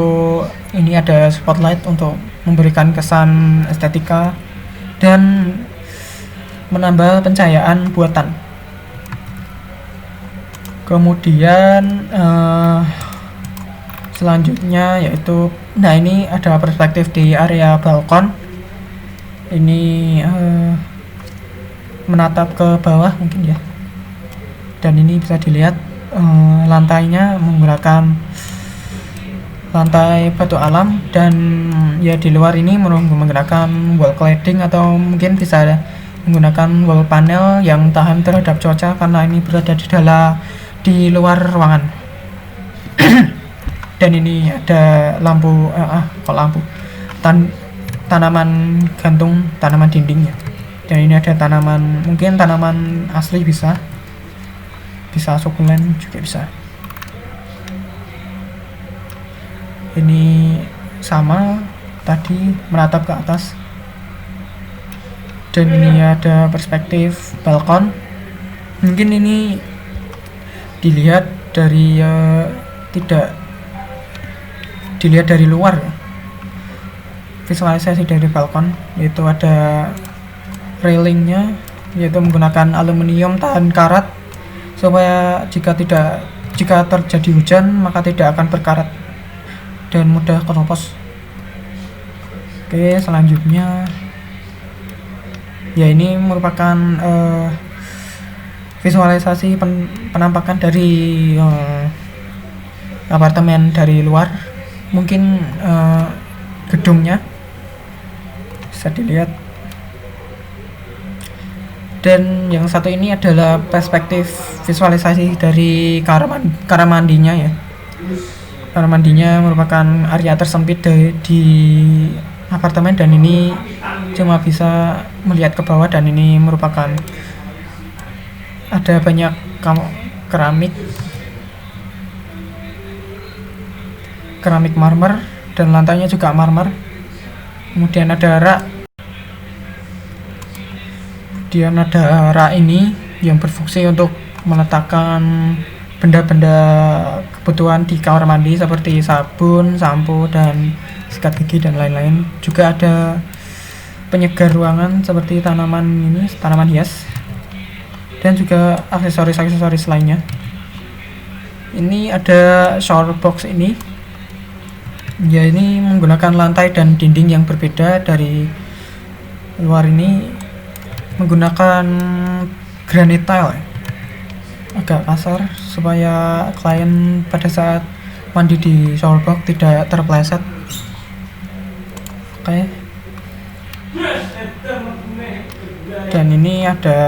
ini ada spotlight untuk memberikan kesan estetika dan menambah pencahayaan buatan. Kemudian selanjutnya yaitu, nah ini ada perspektif di area balkon. Ini menatap ke bawah mungkin ya. Dan ini bisa dilihat lantainya menggunakan lantai batu alam, dan ya di luar ini menggunakan wall cladding atau mungkin bisa menggunakan wall panel yang tahan terhadap cuaca karena ini berada di luar ruangan. Dan ini ada tanaman gantung, tanaman dindingnya. Dan ini ada tanaman, mungkin tanaman asli bisa sukulen juga bisa. Ini sama tadi, menatap ke atas. Dan ini ada perspektif balkon. Mungkin ini dilihat dari tidak dilihat dari luar ya. Visualisasi dari balkon, yaitu ada railingnya, yaitu menggunakan aluminium tahan karat supaya jika terjadi hujan maka tidak akan berkarat dan mudah keropos. Oke, selanjutnya ya ini merupakan visualisasi penampakan dari apartemen dari luar. Mungkin gedungnya bisa dilihat. Dan yang satu ini adalah perspektif visualisasi dari kamar mandinya ya. Kamar mandinya merupakan area tersempit di apartemen, dan ini cuma bisa melihat ke bawah, dan ini merupakan ada banyak keramik marmer, dan lantainya juga marmer. Kemudian ada rak ini yang berfungsi untuk meletakkan benda-benda kebutuhan di kamar mandi seperti sabun, sampo, dan sikat gigi dan lain-lain. Juga ada penyegar ruangan seperti tanaman hias. dan juga aksesoris lainnya. Ini ada shower box ini. Ya, ini menggunakan lantai dan dinding yang berbeda. Dari luar ini menggunakan granite tile, agak kasar supaya klien pada saat mandi di shower box tidak terpleset. Oke. Dan ini ada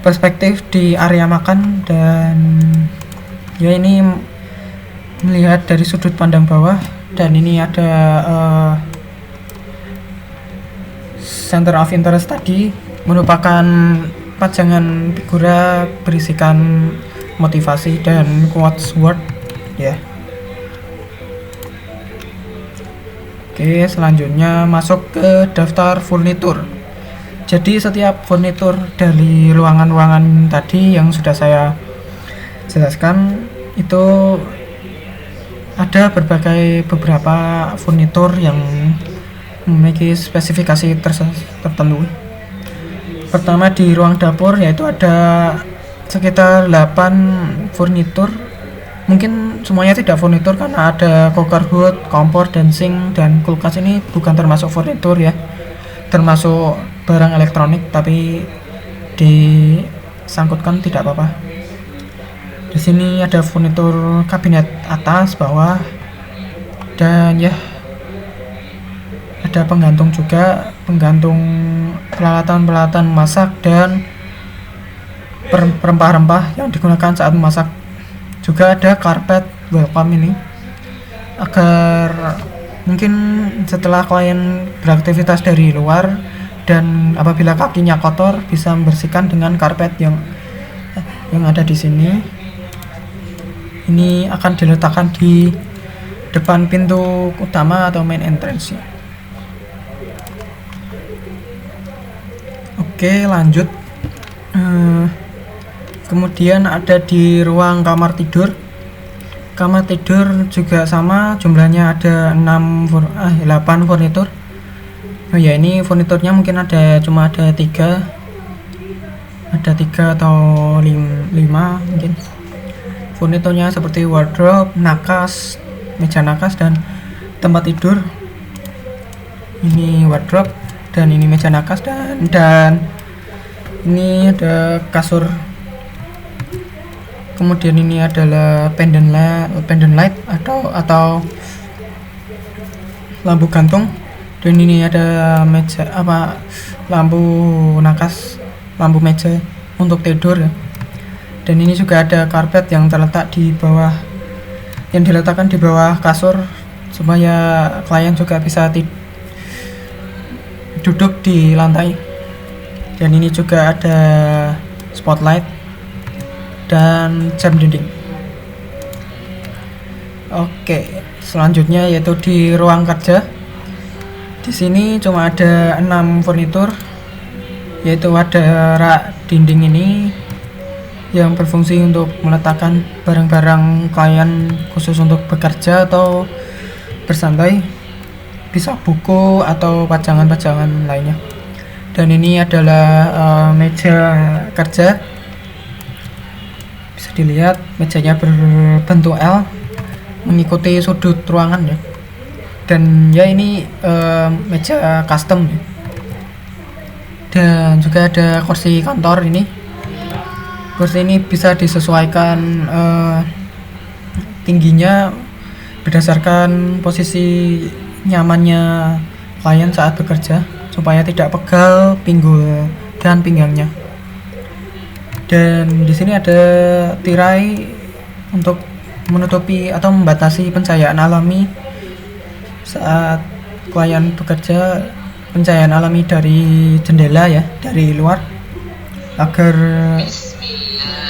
perspektif di area makan, dan ya ini melihat dari sudut pandang bawah. Dan ini ada center of interest tadi, merupakan pajangan figura berisikan motivasi dan quotes word ya. Oke, selanjutnya masuk ke daftar furnitur. Jadi setiap furnitur dari ruangan-ruangan tadi yang sudah saya jelaskan itu ada beberapa furnitur yang memiliki spesifikasi tertentu. Pertama di ruang dapur, yaitu ada sekitar 8 furnitur. Mungkin semuanya tidak furnitur karena ada cooker hood, kompor, dan sink, dan kulkas ini bukan termasuk furnitur ya, termasuk barang elektronik, tapi disangkutkan tidak apa-apa. Di sini ada furnitur kabinet atas, bawah, dan ya ada penggantung juga, penggantung peralatan masak dan rempah-rempah yang digunakan saat memasak. Juga ada karpet welcome ini, agar mungkin setelah klien beraktivitas dari luar dan apabila kakinya kotor bisa membersihkan dengan karpet yang ada di sini. Ini akan diletakkan di depan pintu utama atau main entrance. Oke, lanjut. Kemudian ada di ruang kamar tidur. Kamar tidur juga sama, jumlahnya ada 8 furnitur. Oh ya, ini furniturnya mungkin cuma ada 3 atau 5 mungkin. Furniturnya seperti wardrobe, nakas, meja nakas, dan tempat tidur. Ini wardrobe dan ini meja nakas, dan ini ada kasur. Kemudian ini adalah pendant light atau lampu gantung. Dan ini ada lampu nakas, lampu meja untuk tidur ya. Dan ini juga ada karpet yang diletakkan di bawah kasur supaya klien juga bisa duduk di lantai. Dan ini juga ada spotlight dan jam dinding. Oke, selanjutnya yaitu di ruang kerja. Di sini cuma ada 6 furnitur, yaitu ada rak dinding ini yang berfungsi untuk meletakkan barang-barang klien khusus untuk bekerja atau bersantai, bisa buku atau pajangan-pajangan lainnya. Dan ini adalah meja kerja. Bisa dilihat mejanya berbentuk L mengikuti sudut ruangan ya. Dan ya ini meja custom ya. Dan juga ada kursi kantor ini. Kursi ini bisa disesuaikan tingginya berdasarkan posisi nyamannya klien saat bekerja supaya tidak pegal pinggul dan pinggangnya. Dan di sini ada tirai untuk menutupi atau membatasi pencahayaan alami saat klien bekerja, pencahayaan alami dari jendela ya, dari luar, agar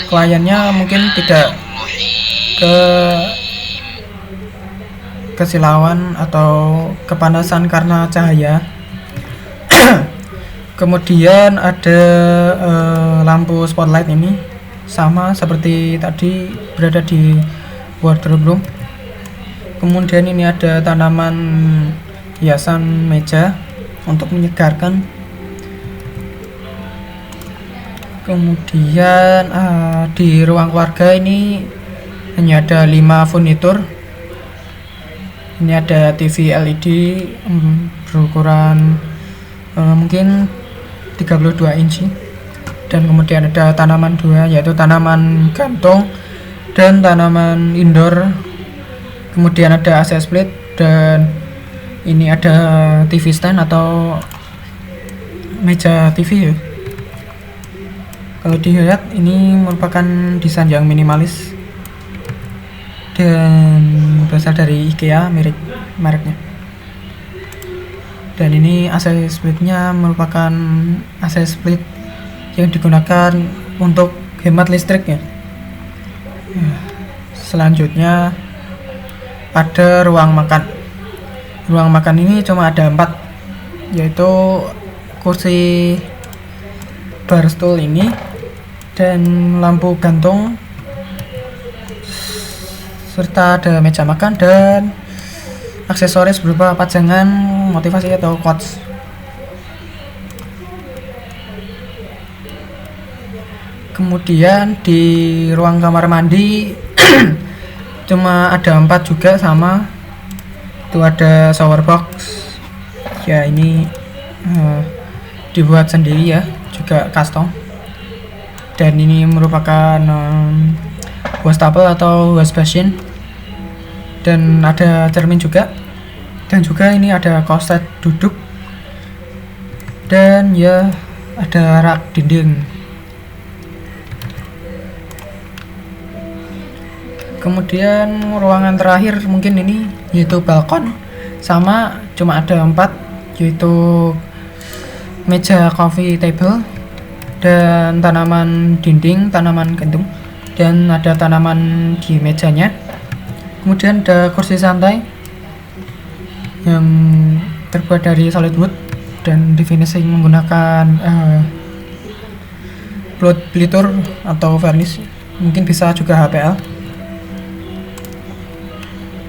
kliennya mungkin tidak kesilauan atau kepanasan karena cahaya. Kemudian ada lampu spotlight ini, sama seperti tadi berada di wardrobe room. Kemudian ini ada tanaman hiasan meja untuk menyegarkan. Kemudian di ruang keluarga ini hanya ada 5 furnitur. Ini ada TV LED berukuran mungkin 32 inci, dan kemudian ada tanaman 2, yaitu tanaman gantung dan tanaman indoor. Kemudian ada AC split, dan ini ada TV stand atau meja TV ya. Kalau dilihat ini merupakan desain yang minimalis dan berasal dari IKEA mereknya. Dan ini AC splitnya merupakan AC split yang digunakan untuk hemat listrik ya. Selanjutnya ada ruang makan. Ruang makan ini cuma ada 4, yaitu kursi bar stool ini dan lampu gantung, serta ada meja makan dan aksesoris berupa pajangan motivasi atau quotes. Kemudian di ruang kamar mandi cuma ada 4 juga sama. Itu ada shower box. Ya ini dibuat sendiri ya, juga custom. Dan ini merupakan wastafel atau wash basin, dan ada cermin juga, dan juga ini ada kloset duduk, dan ya ada rak dinding. Kemudian ruangan terakhir mungkin ini yaitu balkon, sama cuma ada 4, yaitu meja coffee table dan tanaman dinding, tanaman gantung, dan ada tanaman di mejanya. Kemudian ada kursi santai yang terbuat dari solid wood dan di finishing menggunakan blood glitter atau varnish, mungkin bisa juga HPL.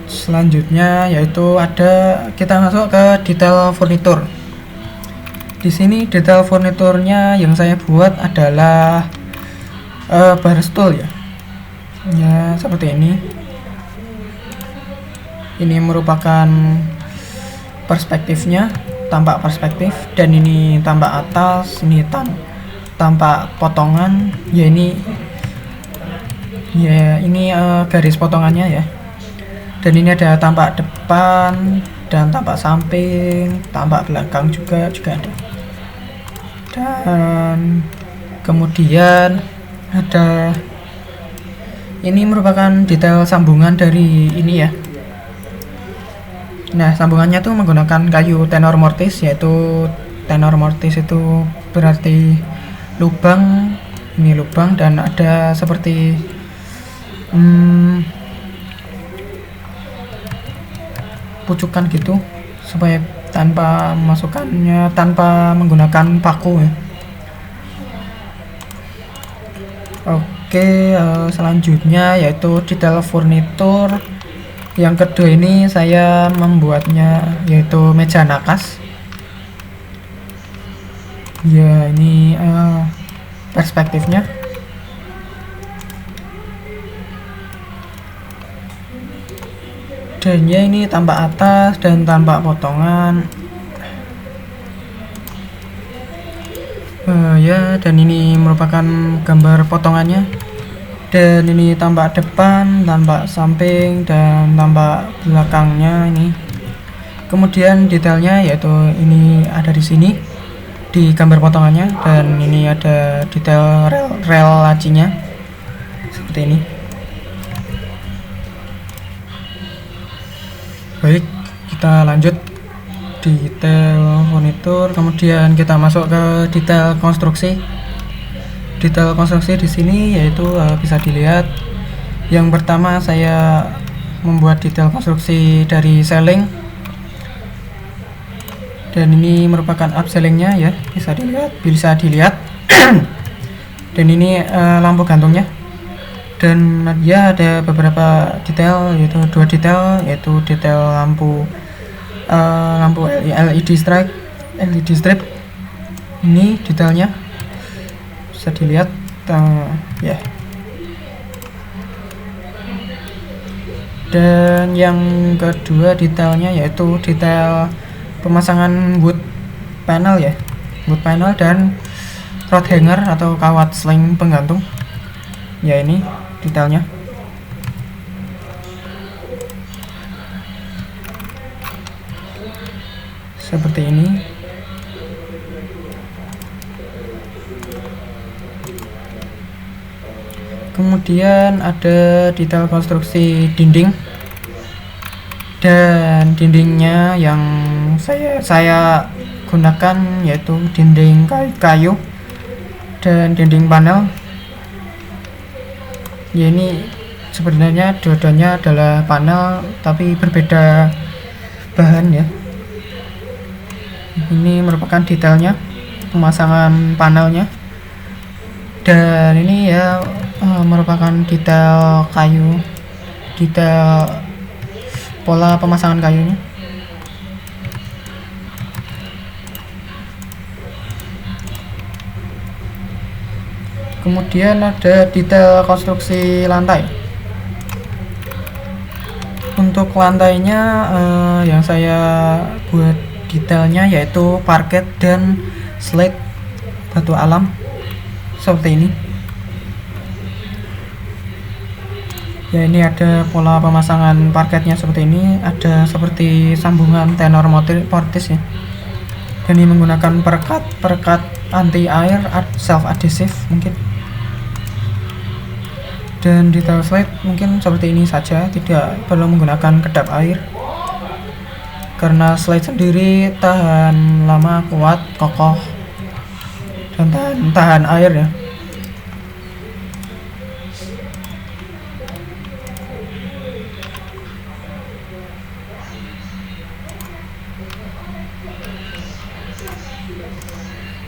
Selanjutnya yaitu kita masuk ke detail furnitur. Di sini detail furniturnya yang saya buat adalah bar stool ya. Ya seperti ini. Ini merupakan perspektifnya, tampak perspektif, dan ini tampak atas, ini tampak potongan. Ya ini garis potongannya ya. Dan ini ada tampak depan dan tampak samping, tampak belakang juga ada. Dan kemudian ini merupakan detail sambungan dari ini ya. Nah, sambungannya tuh menggunakan kayu tenor mortis, yaitu tenor mortis itu berarti lubang. Ini lubang, dan ada seperti pucukan gitu supaya tanpa menggunakan paku ya. Oke, selanjutnya yaitu detail furnitur. Yang kedua ini saya membuatnya yaitu meja nakas. Ya ini perspektifnya. Dan ya ini tampak atas dan tampak potongan. Ya, dan ini merupakan gambar potongannya. Dan ini tampak depan, tampak samping, dan tampak belakangnya ini. Kemudian detailnya yaitu ini ada di sini di gambar potongannya, dan ini ada detail rel lacinya seperti ini. Baik, kita lanjut detail furnitur, kemudian kita masuk ke detail konstruksi. Detail konstruksi di sini yaitu bisa dilihat. Yang pertama saya membuat detail konstruksi dari ceiling, dan ini merupakan upcellingnya ya, bisa dilihat. Dan ini lampu gantungnya. Dan ya ada beberapa detail, yaitu 2 detail, yaitu detail lampu LED strip. Ini detailnya bisa dilihat ya. Dan yang kedua detailnya yaitu detail pemasangan wood panel ya, wood panel dan rod hanger atau kawat sling penggantung ya. Ini detailnya. Seperti ini. Kemudian ada detail konstruksi dinding, dan dindingnya yang saya gunakan yaitu dinding kayu dan dinding panel ya. Ini sebenarnya dua-duanya adalah panel tapi berbeda bahan ya. Ini merupakan detailnya pemasangan panelnya, dan ini ya merupakan detail kayu, detail pola pemasangan kayunya. Kemudian ada detail konstruksi lantai. Untuk lantainya yang saya buat detailnya yaitu parket dan slate batu alam seperti ini ya. Ini ada pola pemasangan parketnya seperti ini, ada seperti sambungan tenor mortis ya, dan ini menggunakan perekat anti air self adhesive mungkin. Dan detail slate mungkin seperti ini saja, tidak perlu menggunakan kedap air karena slate sendiri tahan lama, kuat, kokoh, dan tahan air ya.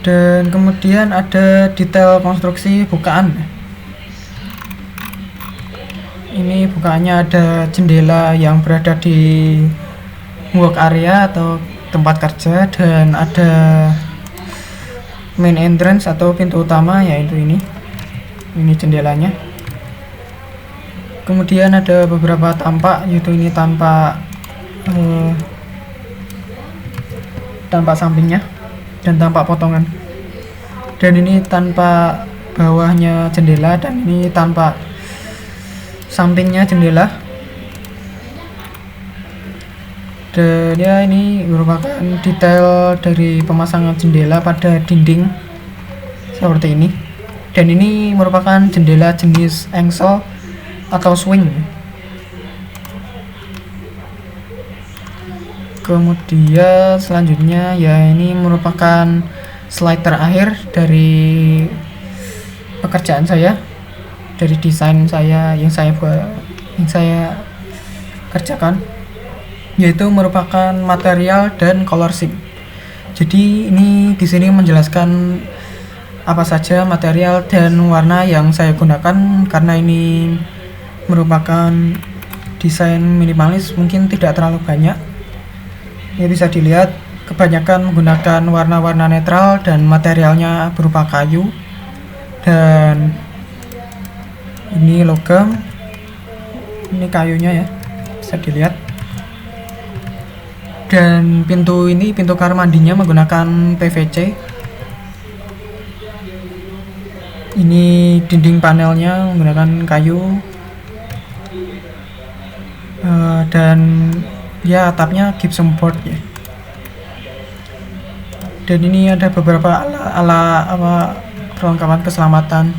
Dan kemudian ada detail konstruksi bukaan. Ini bukaannya ada jendela yang berada di work area atau tempat kerja, dan ada main entrance atau pintu utama yaitu ini jendelanya. Kemudian ada beberapa tampak, yaitu ini tampak sampingnya dan tampak potongan, dan ini tanpa bawahnya jendela, dan ini tanpa sampingnya jendela. Dan ya, ini merupakan detail dari pemasangan jendela pada dinding seperti ini, dan ini merupakan jendela jenis engsel atau swing. Kemudian selanjutnya ya, ini merupakan slide terakhir dari pekerjaan saya, dari desain saya yang saya kerjakan, yaitu merupakan material dan color scheme. Jadi ini di sini menjelaskan apa saja material dan warna yang saya gunakan, karena ini merupakan desain minimalis, mungkin tidak terlalu banyak. Ya, bisa dilihat kebanyakan menggunakan warna-warna netral dan materialnya berupa kayu, dan ini logam, ini kayunya ya, bisa dilihat. Dan pintu kamar mandinya menggunakan PVC. Ini dinding panelnya menggunakan kayu, dan ya atapnya gypsum board ya. Dan ini ada beberapa perlengkapan keselamatan.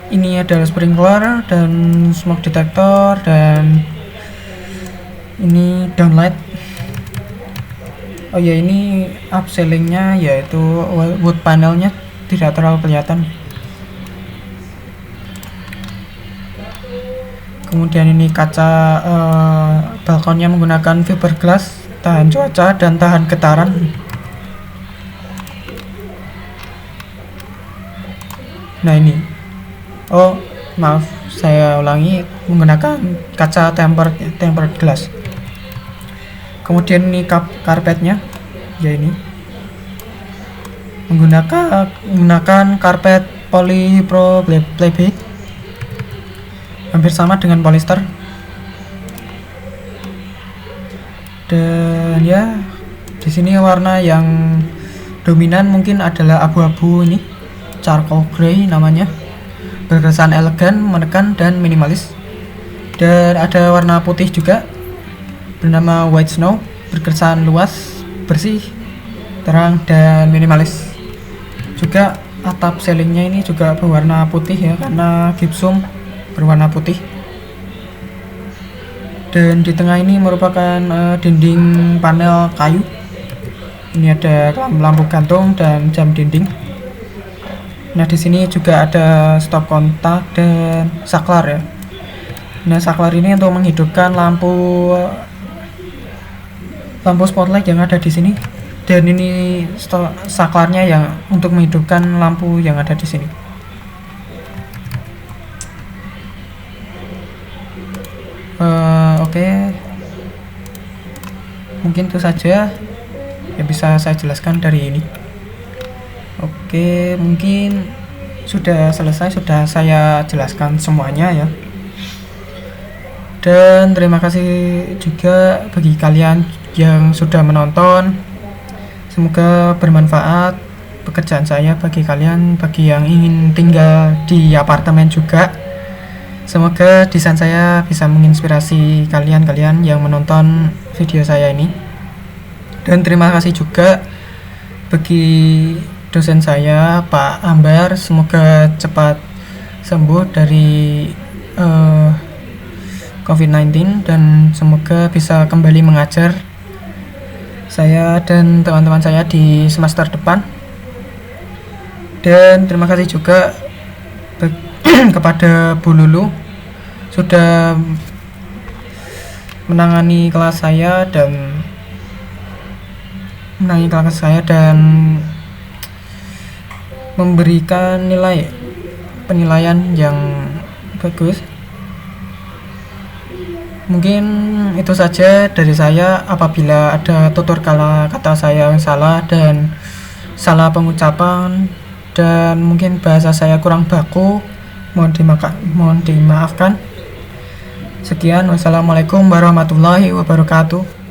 Ini adalah sprinkler dan smoke detector, dan ini downlight. Oh ya, ini upcellingnya yaitu wood panelnya tidak terlalu kelihatan. Kemudian ini kaca balkonnya menggunakan fiberglass, tahan cuaca dan tahan getaran. Nah ini, oh maaf, saya ulangi, menggunakan kaca tempered glass. Kemudian ini karpetnya ya, ini menggunakan karpet polypro playback, hampir sama dengan polyester. Dan ya, di sini warna yang dominan mungkin adalah abu-abu ini, charcoal grey namanya, berkesan elegan, menekan dan minimalis. Dan ada warna putih juga bernama white snow, berkesan luas, bersih, terang dan minimalis. Juga atap ceilingnya ini juga berwarna putih ya, karena gypsum berwarna putih. Dan di tengah ini merupakan dinding panel kayu. Ini ada lampu gantung dan jam dinding. Nah, di sini juga ada stop kontak dan saklar ya. Nah, saklar ini untuk menghidupkan lampu spotlight yang ada di sini. Dan ini saklarnya yang untuk menghidupkan lampu yang ada di sini. Oke. Mungkin itu saja yang bisa saya jelaskan dari ini. Oke, mungkin sudah selesai, sudah saya jelaskan semuanya ya. Dan terima kasih juga bagi kalian yang sudah menonton. Semoga bermanfaat pekerjaan saya bagi kalian, bagi yang ingin tinggal di apartemen juga. Semoga desain saya bisa menginspirasi kalian yang menonton video saya ini. Dan terima kasih juga bagi dosen saya, Pak Ambar. Semoga cepat sembuh dari COVID-19 dan semoga bisa kembali mengajar saya dan teman-teman saya di semester depan. Dan terima kasih juga kepada Bu Lulu sudah menangani kelas saya dan memberikan penilaian yang bagus. Mungkin itu saja dari saya. Apabila ada tutur kata saya yang salah dan salah pengucapan dan mungkin bahasa saya kurang baku, mohon dimaafkan. Sekian, wassalamualaikum warahmatullahi wabarakatuh.